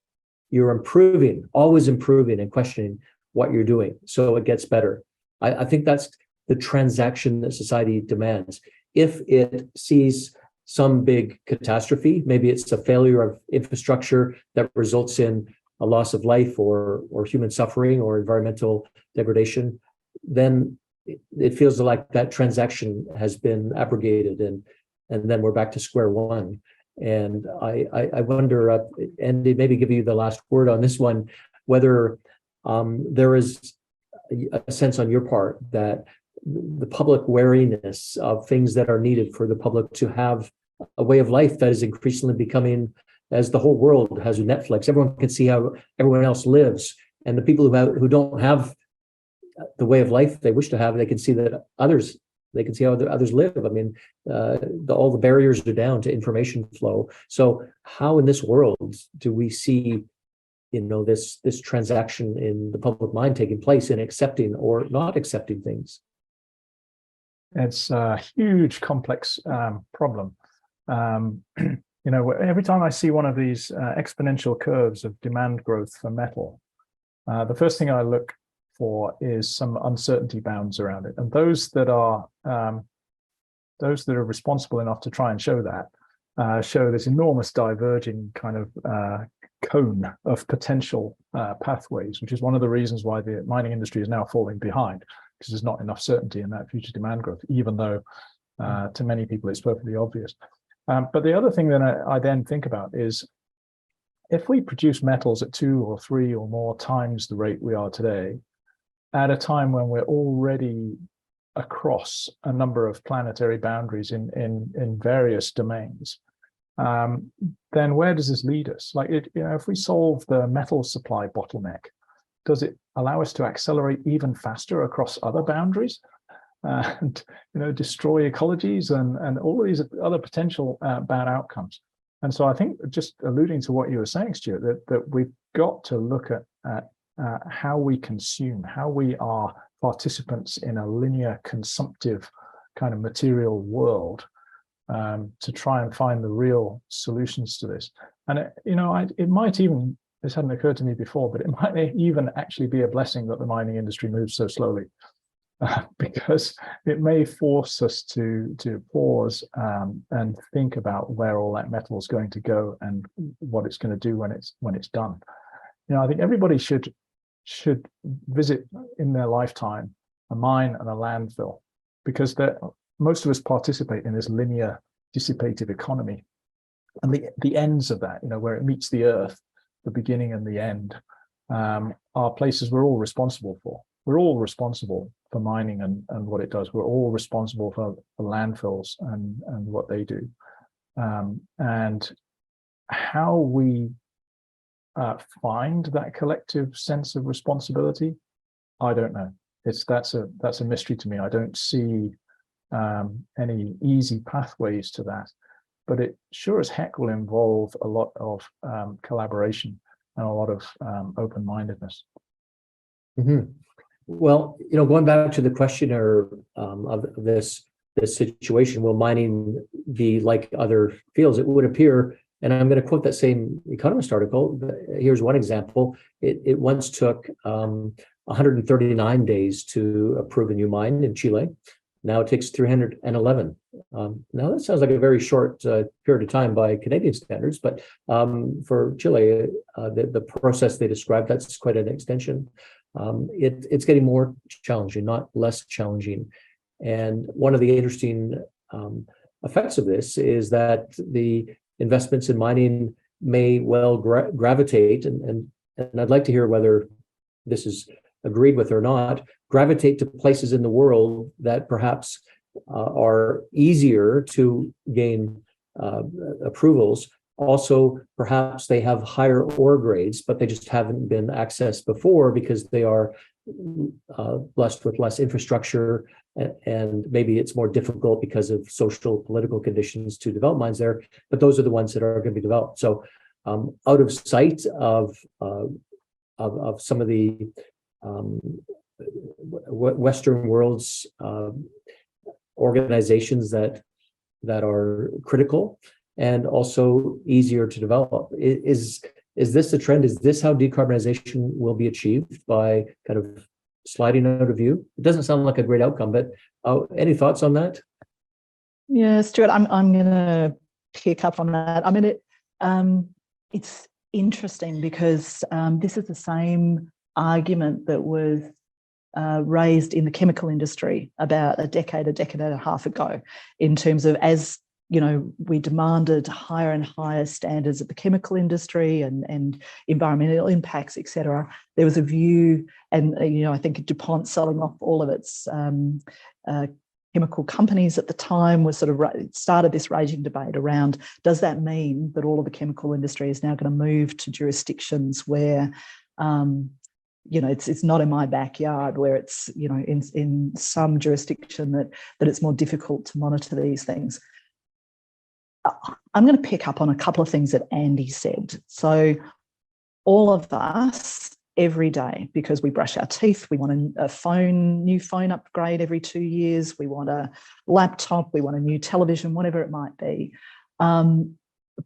you're improving, always improving and questioning what you're doing so it gets better. I think that's the transaction that society demands. If it sees some big catastrophe, maybe it's a failure of infrastructure that results in a loss of life or human suffering or environmental degradation, then it feels like that transaction has been abrogated, and then we're back to square one. And I wonder, Andy, maybe give you the last word on this one, whether there is a sense on your part that the public wariness of things that are needed for the public to have a way of life that is increasingly becoming, as the whole world has Netflix, everyone can see how everyone else lives, and the people who don't have the way of life they wish to have, they can see that they can see how others live. I mean, all the barriers are down to information flow. So how in this world do we see, this transaction in the public mind taking place in accepting or not accepting things? It's a huge, complex problem. Every time I see one of these exponential curves of demand growth for metal, the first thing I look for is some uncertainty bounds around it, and those that are responsible enough to try and show that show this enormous diverging kind of cone of potential pathways, which is one of the reasons why the mining industry is now falling behind, because there's not enough certainty in that future demand growth, even though to many people it's perfectly obvious. But the other thing that I then think about is, if we produce metals at 2 or 3 or more times the rate we are today, at a time when we're already across a number of planetary boundaries in various domains, then where does this lead us? Like, if we solve the metal supply bottleneck, does it allow us to accelerate even faster across other boundaries and destroy ecologies and all of these other potential bad outcomes? And so I think, just alluding to what you were saying, Stewart, that we've got to look at how we consume, how we are participants in a linear consumptive kind of material world, to try and find the real solutions to this. And it might even, this hadn't occurred to me before, but it might even actually be a blessing that the mining industry moves so slowly, because it may force us to pause and think about where all that metal is going to go and what it's going to do when it's done. I think everybody should visit in their lifetime a mine and a landfill, because most of us participate in this linear dissipative economy, and the ends of that, where it meets the earth, the beginning and the end, are places we're all responsible for. We're all responsible for mining and what it does. We're all responsible for landfills and what they do. And how we find that collective sense of responsibility, I don't know. That's a mystery to me. I don't see any easy pathways to that, but it sure as heck will involve a lot of collaboration and a lot of open-mindedness. Mm-hmm. Well, going back to the questioner of this situation, will mining be like other fields? It would appear, and I'm going to quote that same Economist article. Here's one example. It once took 139 days to approve a new mine in Chile. Now it takes 311. Now that sounds like a very short period of time by Canadian standards, but for Chile, the process they described, that's quite an extension. It's getting more challenging, not less challenging. And one of the interesting effects of this is that the investments in mining may well gravitate, and I'd like to hear whether this is agreed with or not, gravitate to places in the world that perhaps are easier to gain approvals. Also, perhaps they have higher ore grades, but they just haven't been accessed before because they are blessed with less infrastructure, and maybe it's more difficult because of social, political conditions to develop mines there, but those are the ones that are going to be developed. So out of sight of some of the Western world's organizations that are critical and also easier to develop. Is this the trend? Is this how decarbonization will be achieved, by kind of sliding out of view? It doesn't sound like a great outcome, but any thoughts on that? Yeah, Stuart, I'm going to pick up on that. I mean, it's interesting because this is the same argument that was raised in the chemical industry about a decade and a half ago, in terms of, as we demanded higher and higher standards of the chemical industry and environmental impacts, etc. There was a view, and I think DuPont selling off all of its chemical companies at the time was sort of started this raging debate around, does that mean that all of the chemical industry is now going to move to jurisdictions where it's not in my backyard, where it's in some jurisdiction that it's more difficult to monitor these things. I'm going to pick up on a couple of things that Andy said. So all of us every day, because we brush our teeth, we want a new phone upgrade every 2 years, we want a laptop, we want a new television, whatever it might be,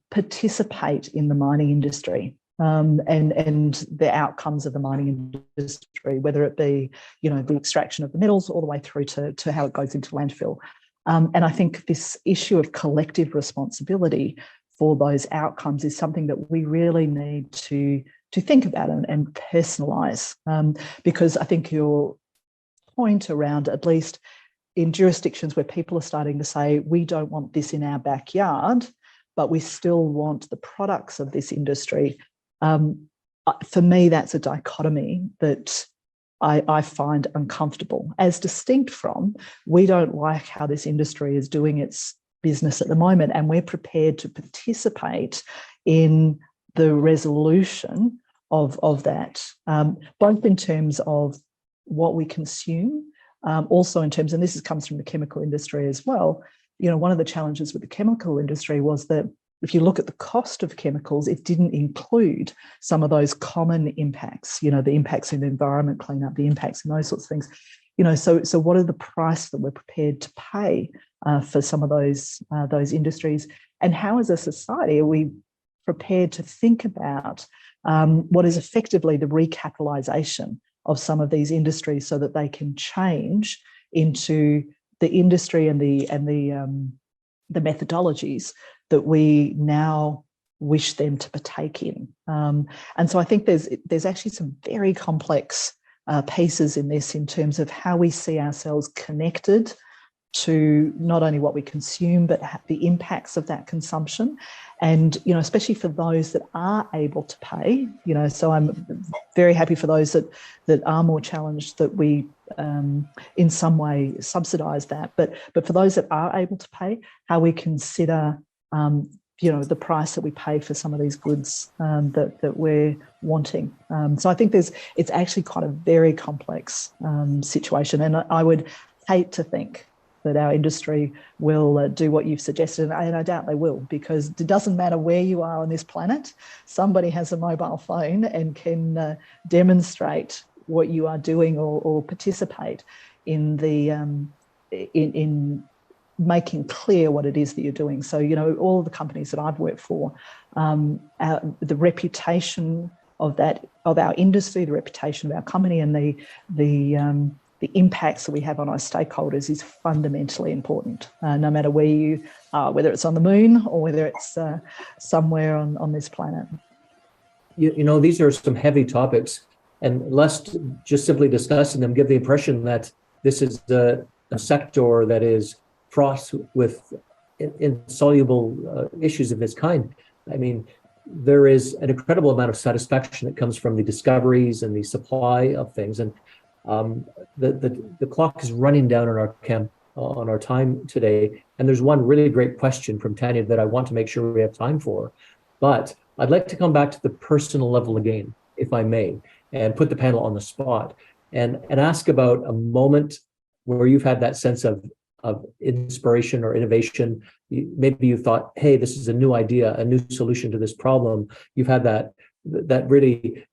participate in the mining industry. And the outcomes of the mining industry, whether it be, the extraction of the metals all the way through to how it goes into landfill. And I think this issue of collective responsibility for those outcomes is something that we really need to think about and personalise, because I think your point around, at least in jurisdictions where people are starting to say, we don't want this in our backyard, but we still want the products of this industry. For me, that's a dichotomy that I find uncomfortable, as distinct from, we don't like how this industry is doing its business at the moment, and we're prepared to participate in the resolution of that, both in terms of what we consume, also in terms, and this comes from the chemical industry as well. One of the challenges with the chemical industry was that if you look at the cost of chemicals, it didn't include some of those common impacts, the impacts in the environment cleanup, the impacts in those sorts of things. So what are the price that we're prepared to pay for some of those industries? And how, as a society, are we prepared to think about what is effectively the recapitalisation of some of these industries so that they can change into the industry and the methodologies that we now wish them to partake in. And so I think there's actually some very complex pieces in this, in terms of how we see ourselves connected to not only what we consume, but the impacts of that consumption. And, especially for those that are able to pay, so I'm very happy for those that are more challenged, that we in some way subsidise that. But for those that are able to pay, how we consider the price that we pay for some of these goods that we're wanting. So I think it's actually quite a very complex situation, and I would hate to think that our industry will do what you've suggested, and I doubt they will, because it doesn't matter where you are on this planet, somebody has a mobile phone and can demonstrate what you are doing or participate in the in making clear what it is that you're doing. So, all of the companies that I've worked for, the reputation of our industry, the reputation of our company, and the impacts that we have on our stakeholders is fundamentally important, no matter where you are, whether it's on the moon or whether it's somewhere on this planet. These are some heavy topics, and lest just simply discussing them give the impression that this is a sector that is fraught with insoluble issues of this kind. I mean, there is an incredible amount of satisfaction that comes from the discoveries and the supply of things. And the clock is running down on our time today. And there's one really great question from Tanya that I want to make sure we have time for. But I'd like to come back to the personal level again, if I may, and put the panel on the spot and ask about a moment where you've had that sense of inspiration or innovation. Maybe you thought, hey, this is a new idea, a new solution to this problem. You've had that really,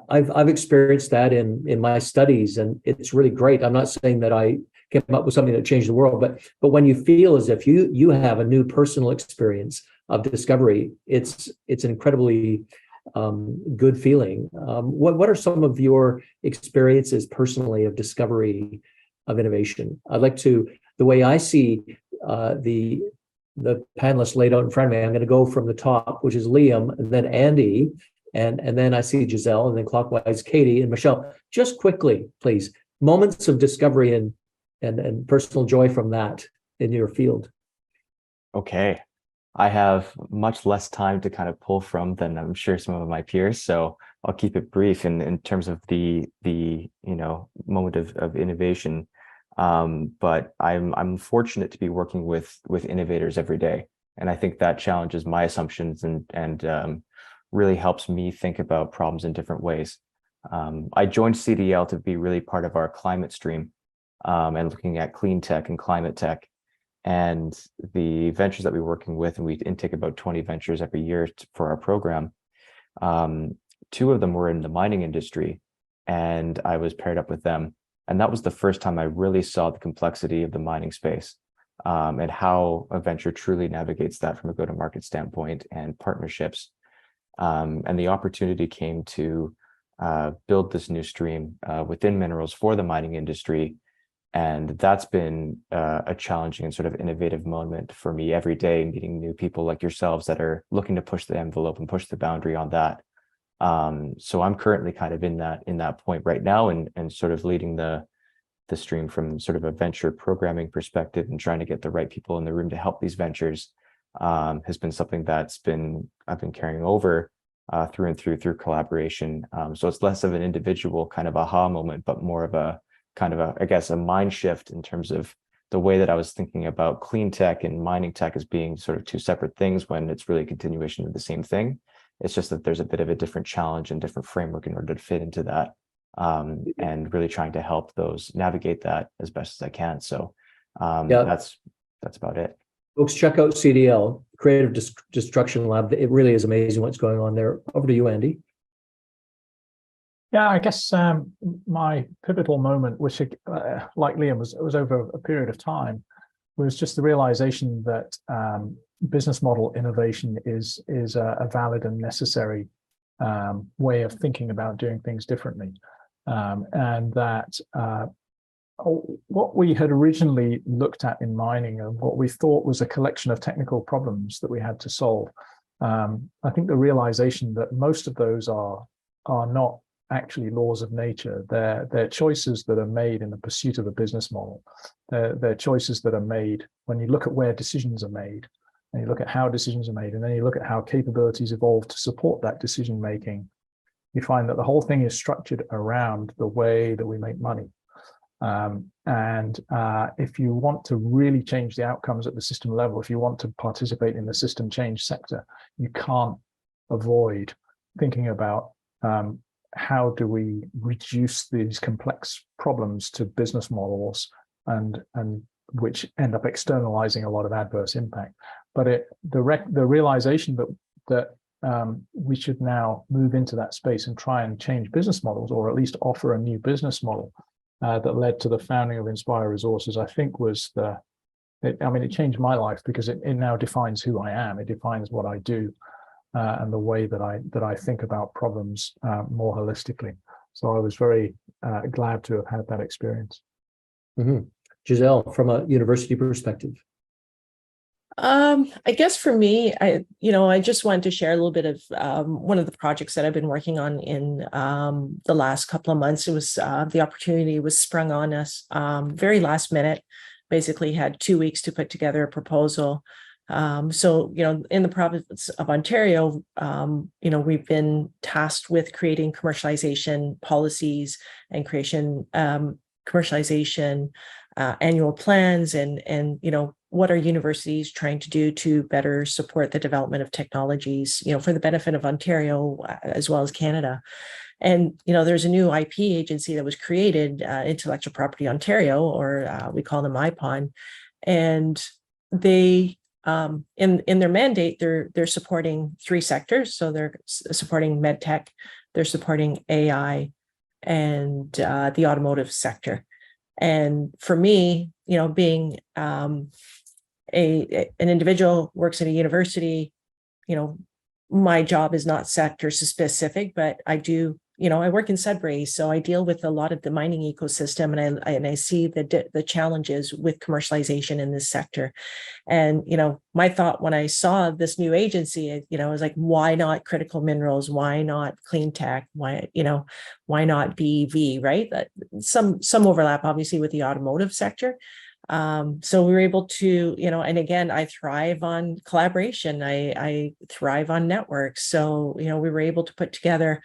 I've experienced that in my studies, and it's really great. I'm not saying that I came up with something that changed the world, but when you feel as if you have a new personal experience of discovery, it's an incredibly good feeling. What are some of your experiences personally of discovery, of innovation? I'd like to, the way I see the panelists laid out in front of me, I'm going to go from the top, which is Liam, and then Andy, and then I see Gisele, and then clockwise Katie and Michelle. Just quickly, please, moments of discovery and personal joy from that in your field. Okay. I have much less time to kind of pull from than I'm sure some of my peers, so I'll keep it brief in terms of the moment of innovation. But I'm fortunate to be working with innovators every day, and I think that challenges my assumptions and really helps me think about problems in different ways. I joined CDL to be really part of our climate stream and looking at clean tech and climate tech. And the ventures that we're working with, and we intake about 20 ventures every year for our program. 2 of them were in the mining industry, and I was paired up with them. And that was the first time I really saw the complexity of the mining space and how a venture truly navigates that from a go-to-market standpoint and partnerships. And the opportunity came to build this new stream within minerals for the mining industry. And that's been a challenging and sort of innovative moment for me every day, meeting new people like yourselves that are looking to push the envelope and push the boundary on that. So I'm currently kind of in that point right now, and sort of leading the stream from sort of a venture programming perspective and trying to get the right people in the room to help these ventures has been something I've been carrying over through and through collaboration. So it's less of an individual kind of aha moment, but more of a kind of I guess a mind shift in terms of the way that I was thinking about clean tech and mining tech as being sort of 2 separate things when it's really a continuation of the same thing. It's just that there's a bit of a different challenge and different framework in order to fit into that, and really trying to help those navigate that as best as I can. So that's about it. Folks, check out CDL, Creative Destruction Lab. It really is amazing what's going on there. Over to you, Andy. Yeah, I guess my pivotal moment, which, like Liam, was over a period of time, was just the realization that business model innovation is a valid and necessary way of thinking about doing things differently, and that what we had originally looked at in mining and what we thought was a collection of technical problems that we had to solve, I think the realization that most of those are not actually laws of nature. They're choices that are made in the pursuit of a business model. They're choices that are made when you look at where decisions are made, and you look at how decisions are made, and then you look at how capabilities evolve to support that decision making. You find that the whole thing is structured around the way that we make money. If you want to really change the outcomes at the system level, if you want to participate in the system change sector, you can't avoid thinking about how do we reduce these complex problems to business models and which end up externalizing a lot of adverse impact. But the realization that we should now move into that space and try and change business models, or at least offer a new business model that led to the founding of Inspire Resources, I think was it changed my life, because it now defines who I am. It defines what I do and the way that I think about problems more holistically. So I was very glad to have had that experience. Mm-hmm. Gisele, from a university perspective. I guess for me, I just wanted to share a little bit of one of the projects that I've been working on in the last couple of months. It was the opportunity was sprung on us very last minute. Basically had 2 weeks to put together a proposal. So, in the province of Ontario, we've been tasked with creating commercialization policies and commercialization annual plans and what are universities trying to do to better support the development of technologies, for the benefit of Ontario as well as Canada. And, there's a new IP agency that was created, Intellectual Property Ontario, or we call them IPON. And they, in their mandate, they're supporting 3 sectors. So they're supporting medtech, they're supporting AI, and the automotive sector. And for me, being an individual works at a university, my job is not sector specific, but I do, I work in Sudbury, so I deal with a lot of the mining ecosystem, and I see the challenges with commercialization in this sector. And my thought when I saw this new agency, I was like, why not critical minerals? Why not clean tech? Why not BEV? Right? Some overlap, obviously, with the automotive sector. So we were able to, and again, I thrive on collaboration. I thrive on networks. So, we were able to put together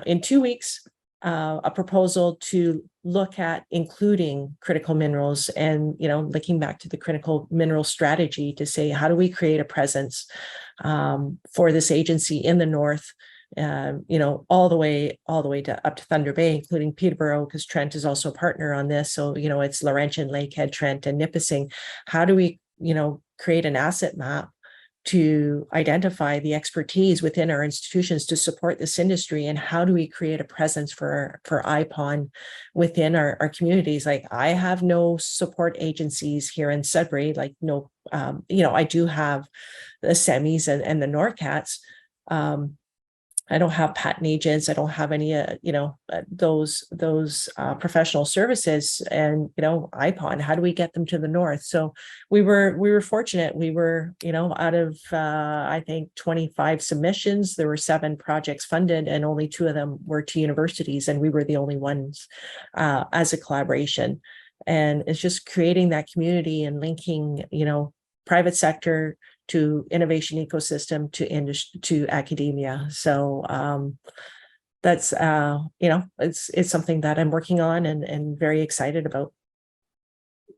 in 2 weeks a proposal to look at including critical minerals and, linking back to the critical mineral strategy to say, how do we create a presence for this agency in the north, all the way to up to Thunder Bay, including Peterborough, because Trent is also a partner on this. So, it's Laurentian, Lakehead, Trent, and Nipissing. How do we, create an asset map to identify the expertise within our institutions to support this industry? And how do we create a presence for IPON within our communities? Like, I have no support agencies here in Sudbury, like no, I do have the SEMIs and the NORCATs. I don't have patent agents. I don't have any, those professional services. And IPON, how do we get them to the north? So we were fortunate. We were, out of I think 25 submissions, there were 7 projects funded, and only 2 of them were to universities, and we were the only ones as a collaboration. And it's just creating that community and linking, private sector to innovation ecosystem to industry to academia. So that's it's something that I'm working on and very excited about.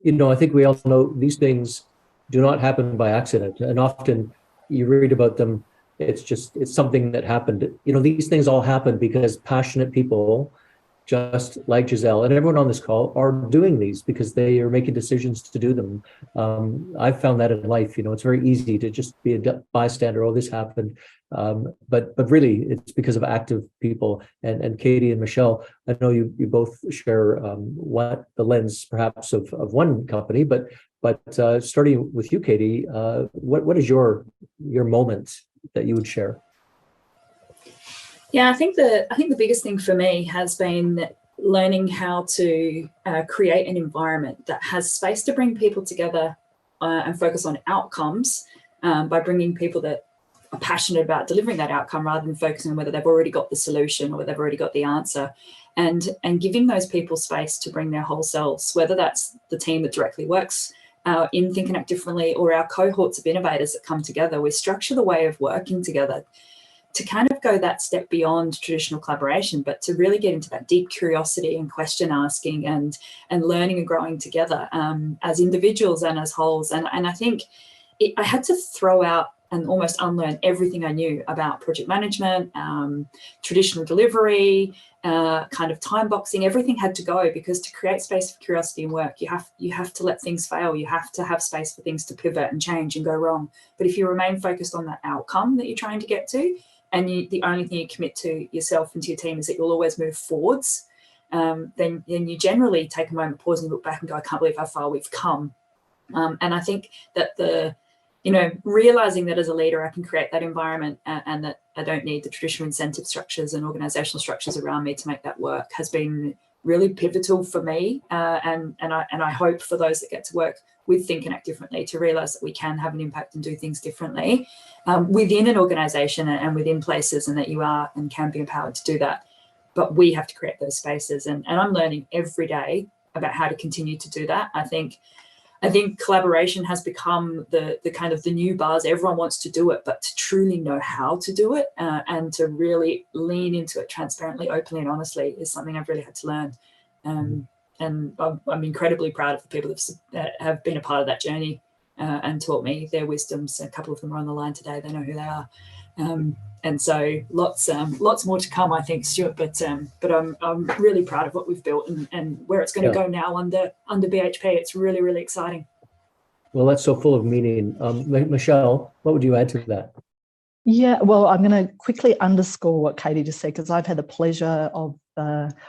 I think we all know these things do not happen by accident, and often you read about them, it's something that happened. These things all happen because passionate people, just like Gisele and everyone on this call, are doing these because they are making decisions to do them. I've found that in life. It's very easy to just be a bystander. Oh, this happened. But really, it's because of active people. And Katie and Michelle, I know you both share what the lens perhaps of one company, but starting with you, Katie, what is your moment that you would share? Yeah, I think the biggest thing for me has been learning how to create an environment that has space to bring people together and focus on outcomes by bringing people that are passionate about delivering that outcome rather than focusing on whether they've already got the solution or whether they've already got the answer, and giving those people space to bring their whole selves, whether that's the team that directly works in Think and Act Differently or our cohorts of innovators that come together. We structure the way of working together to kind of go that step beyond traditional collaboration, but to really get into that deep curiosity and question asking and learning and growing together as individuals and as wholes. And I think I had to throw out and almost unlearn everything I knew about project management, traditional delivery, kind of time boxing. Everything had to go, because to create space for curiosity and work, you have to let things fail. You have to have space for things to pivot and change and go wrong. But if you remain focused on that outcome that you're trying to get to, and the only thing you commit to yourself and to your team is that you'll always move forwards, then you generally take a moment, pause and look back and go, I can't believe how far we've come. And I think that realizing that as a leader, I can create that environment and that I don't need the traditional incentive structures and organizational structures around me to make that work has been really pivotal for me. And I hope for those that get to work with Think and Act Differently to realize that we can have an impact and do things differently within an organization and within places, and that you are and can be empowered to do that. But we have to create those spaces. And I'm learning every day about how to continue to do that. I think collaboration has become the kind of the new buzz. Everyone wants to do it, but to truly know how to do it and to really lean into it transparently, openly, and honestly is something I've really had to learn. And I'm incredibly proud of the people that have been a part of that journey and taught me their wisdoms. A couple of them are on the line today. They know who they are. And so lots more to come, I think, Stewart. But I'm really proud of what we've built and where it's going to go now under BHP. It's really, really exciting. Well, that's so full of meaning. Michelle, what would you add to that? Yeah, well, I'm going to quickly underscore what Katie just said, because I've had the pleasure of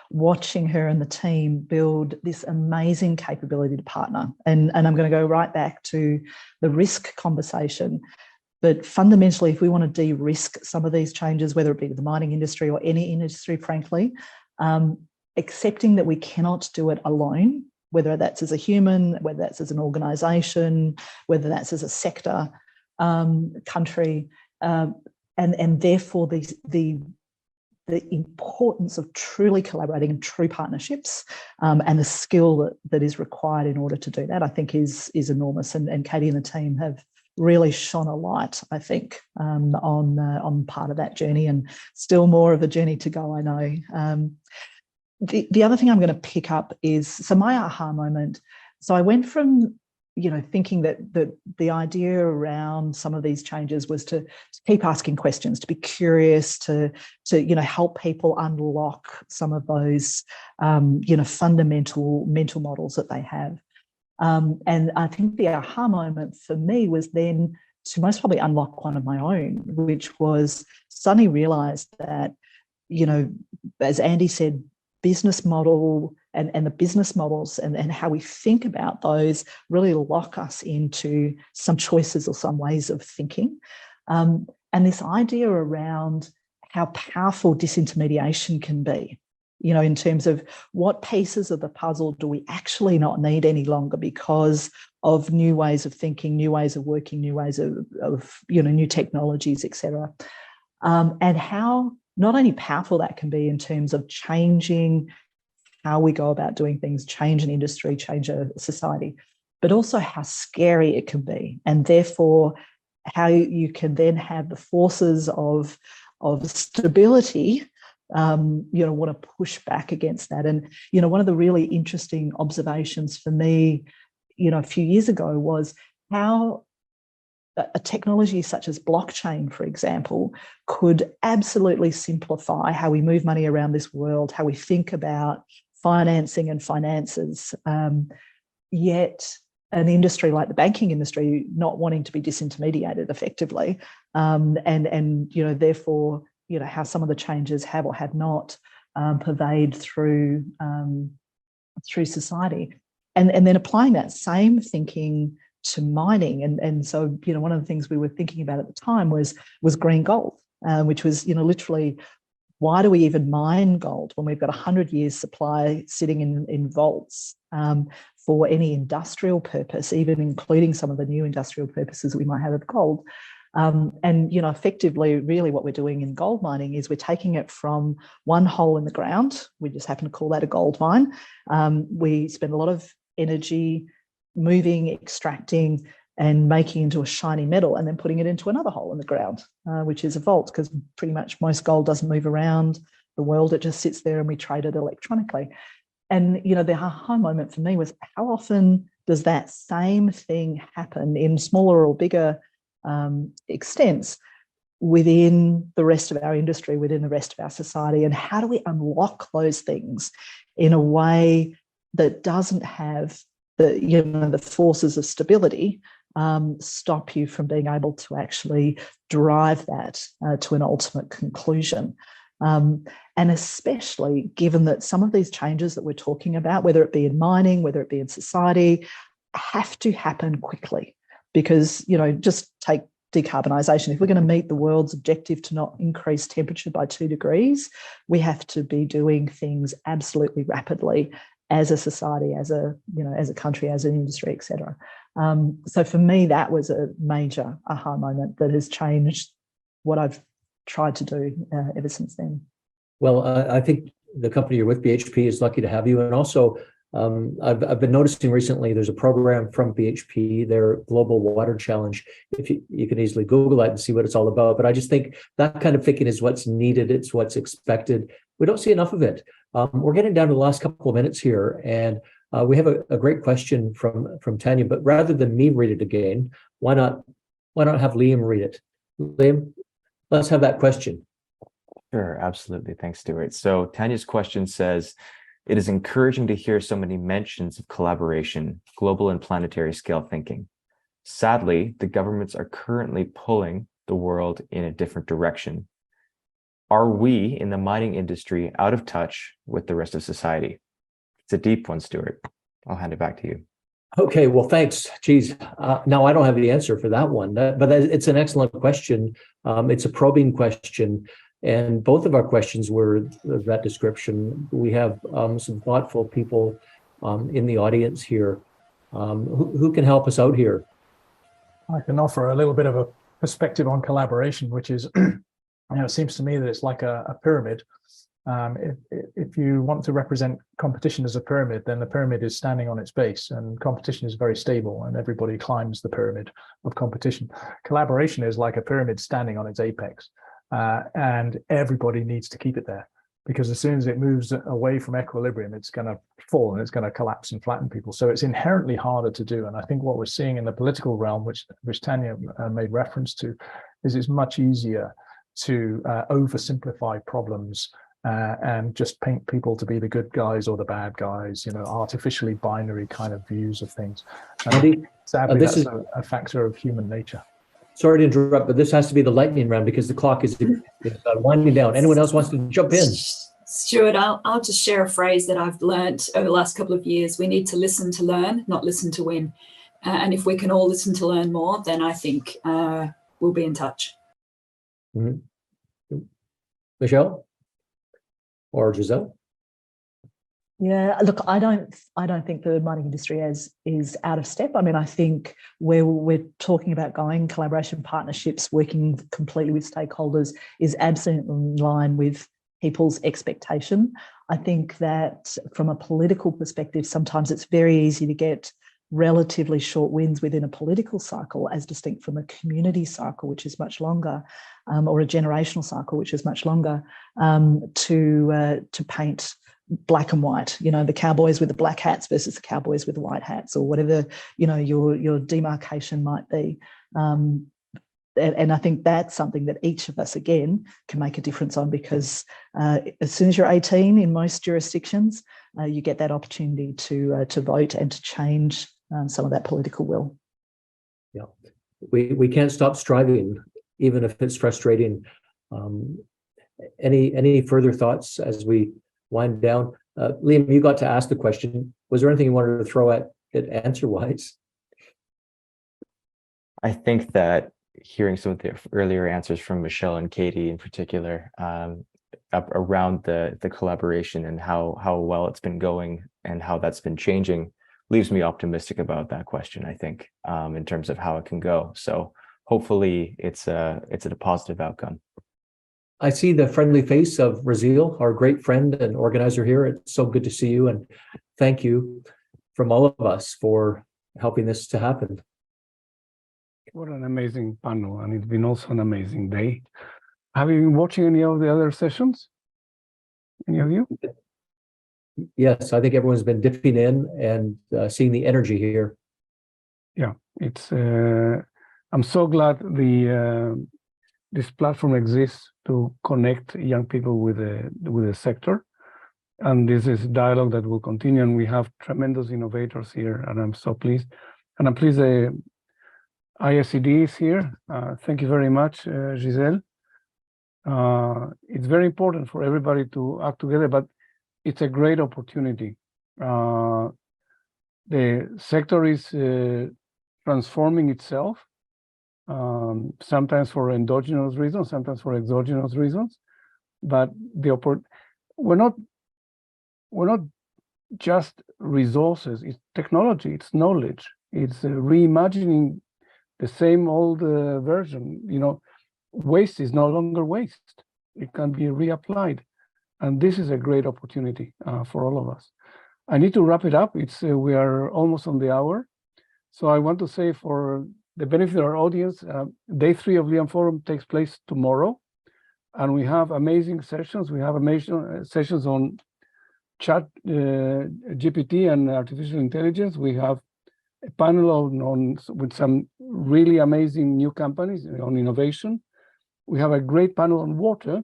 watching her and the team build this amazing capability to partner. And I'm going to go right back to the risk conversation. But fundamentally, if we want to de-risk some of these changes, whether it be the mining industry or any industry, frankly, accepting that we cannot do it alone, whether that's as a human, whether that's as an organisation, whether that's as a sector, country, and therefore the importance of truly collaborating and true partnerships and the skill that is required in order to do that, I think is enormous. And Katie and the team have really shone a light, I think, on part of that journey, and still more of a journey to go, I know. The other thing I'm going to pick up is, so my aha moment, so I went from, thinking that the idea around some of these changes was to keep asking questions, to be curious, to help people unlock some of those, fundamental mental models that they have. And I think the aha moment for me was then to most probably unlock one of my own, which was suddenly realised that, as Andy said, business model and the business models and how we think about those really lock us into some choices or some ways of thinking. And this idea around how powerful disintermediation can be, in terms of what pieces of the puzzle do we actually not need any longer because of new ways of thinking, new ways of working, new ways of new technologies, etc. And how not only powerful that can be in terms of changing how we go about doing things, change an industry, change a society, but also how scary it can be, and therefore how you can then have the forces of stability want to push back against that. And one of the really interesting observations for me a few years ago was how a technology such as blockchain, for example, could absolutely simplify how we move money around this world, how we think about financing and finances, yet an industry like the banking industry not wanting to be disintermediated effectively, and therefore how some of the changes have or have not pervade through society, and then applying that same thinking to mining. And so one of the things we were thinking about at the time was green gold, which was literally, why do we even mine gold when we've got 100 years supply sitting in vaults for any industrial purpose, even including some of the new industrial purposes we might have of gold? And, effectively, really what we're doing in gold mining is we're taking it from one hole in the ground. We just happen to call that a gold mine. We spend a lot of energy moving, extracting, and making into a shiny metal, and then putting it into another hole in the ground, which is a vault, because pretty much most gold doesn't move around the world. It just sits there and we trade it electronically. And, the aha moment for me was, how often does that same thing happen in smaller or bigger extents within the rest of our industry, within the rest of our society? And how do we unlock those things in a way that doesn't have the forces of stability stop you from being able to actually drive that to an ultimate conclusion? And especially given that some of these changes that we're talking about, whether it be in mining, whether it be in society, have to happen quickly. Because, just take decarbonisation. If we're going to meet the world's objective to not increase temperature by 2 degrees, we have to be doing things absolutely rapidly as a society, as a country, as an industry, etc. So for me, that was a major aha moment that has changed what I've tried to do ever since then. Well, I think the company you're with, BHP, is lucky to have you. And also, I've been noticing recently there's a program from BHP, their Global Water Challenge. If you can easily Google that and see what it's all about. But I just think that kind of thinking is what's needed. It's what's expected. We don't see enough of it. We're getting down to the last couple of minutes here, and we have a great question from Tanya. But rather than me read it again, why not have Liam read it? Liam, let's have that question. Sure, absolutely. Thanks, Stewart. So Tanya's question says, it is encouraging to hear so many mentions of collaboration, global and planetary scale thinking. Sadly, the governments are currently pulling the world in a different direction. Are we in the mining industry out of touch with the rest of society? It's a deep one, Stewart. I'll hand it back to you. Okay, well, thanks. Geez, now I don't have the answer for that one, but it's an excellent question. It's a probing question. And both of our questions were that description. We have some thoughtful people in the audience here. Who can help us out here? I can offer a little bit of a perspective on collaboration, which is, it seems to me that it's like a pyramid. If you want to represent competition as a pyramid, then the pyramid is standing on its base, and competition is very stable, and everybody climbs the pyramid of competition. Collaboration is like a pyramid standing on its apex. And everybody needs to keep it there, because as soon as it moves away from equilibrium, it's going to fall and it's going to collapse and flatten people. So it's inherently harder to do. And I think what we're seeing in the political realm, which Tanya made reference to, is it's much easier to oversimplify problems and just paint people to be the good guys or the bad guys, artificially binary kind of views of things. Sadly, that's a factor of human nature. Sorry to interrupt, but this has to be the lightning round because the clock is winding down. Anyone else wants to jump in? Stuart, I'll just share a phrase that I've learnt over the last couple of years. We need to listen to learn, not listen to win. And if we can all listen to learn more, then I think we'll be in touch. Mm-hmm. Michelle or Gisele? Yeah, look, I don't think the mining industry is out of step. I mean, I think where we're talking about going, collaboration, partnerships, working completely with stakeholders is absolutely in line with people's expectation. I think that from a political perspective, sometimes it's very easy to get relatively short wins within a political cycle as distinct from a community cycle, which is much longer, or a generational cycle, which is much longer, to paint black and white, the cowboys with the black hats versus the cowboys with the white hats, or whatever, your demarcation might be. And I think that's something that each of us, again, can make a difference on, because as soon as you're 18 in most jurisdictions, you get that opportunity to vote and to change some of that political will. Yeah, we can't stop striving, even if it's frustrating. Any further thoughts as we wind down? Liam, you got to ask the question. Was there anything you wanted to throw at it answer-wise? I think that hearing some of the earlier answers from Michelle and Katie in particular, around the collaboration and how well it's been going and how that's been changing, leaves me optimistic about that question, I think, in terms of how it can go. So hopefully it's a positive outcome. I see the friendly face of Gisele, our great friend and organizer here. It's so good to see you, and thank you from all of us for helping this to happen. What an amazing panel, and it's been also an amazing day. Have you been watching any of the other sessions? Any of you? Yes, I think everyone's been dipping in and seeing the energy here. Yeah, it's. I'm so glad this platform exists to connect young people with the sector, and this is dialogue that will continue. And we have tremendous innovators here, and I'm so pleased. And I'm pleased the ISCD is here. Thank you very much, Gisele. It's very important for everybody to act together, but it's a great opportunity. The sector is transforming itself, sometimes for endogenous reasons, sometimes for exogenous reasons. But we're not just resources. It's technology. It's knowledge. It's reimagining the same old version. You know, waste is no longer waste. It can be reapplied. And this is a great opportunity for all of us. I need to wrap it up. We are almost on the hour. So I want to say, for the benefit of our audience, day 3 of LIAMforum takes place tomorrow. And we have amazing sessions. We have amazing sessions on chat, GPT and artificial intelligence. We have a panel with some really amazing new companies on innovation. We have a great panel on water,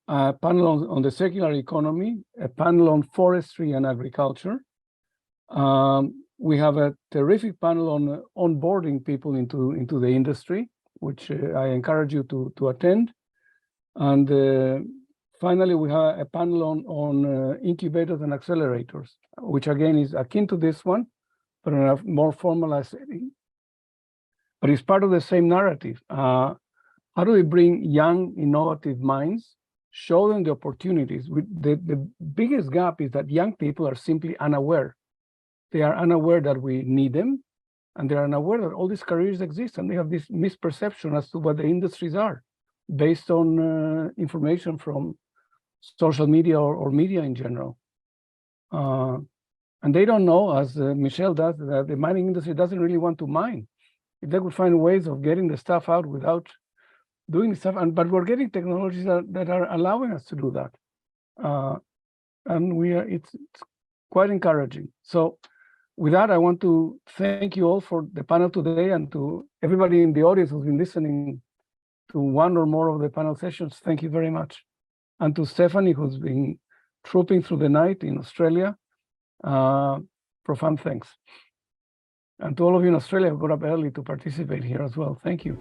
a panel on the circular economy, a panel on forestry and agriculture. We have a terrific panel on onboarding people into the industry, which I encourage you to attend. And finally, we have a panel on incubators and accelerators, which again is akin to this one, but in a more formalized setting. But it's part of the same narrative. How do we bring young, innovative minds, show them the opportunities? The biggest gap is that young people are simply unaware. They are unaware that we need them, and they are unaware that all these careers exist, and they have this misperception as to what the industries are, based on information from social media or media in general. And they don't know, as Michelle does, that the mining industry doesn't really want to mine. If they could find ways of getting the stuff out without doing the stuff, but we're getting technologies that are allowing us to do that. And it's quite encouraging. So with that, I want to thank you all for the panel today, and to everybody in the audience who's been listening to one or more of the panel sessions. Thank you very much. And to Stephanie, who's been trooping through the night in Australia, profound thanks. And to all of you in Australia who got up early to participate here as well. Thank you.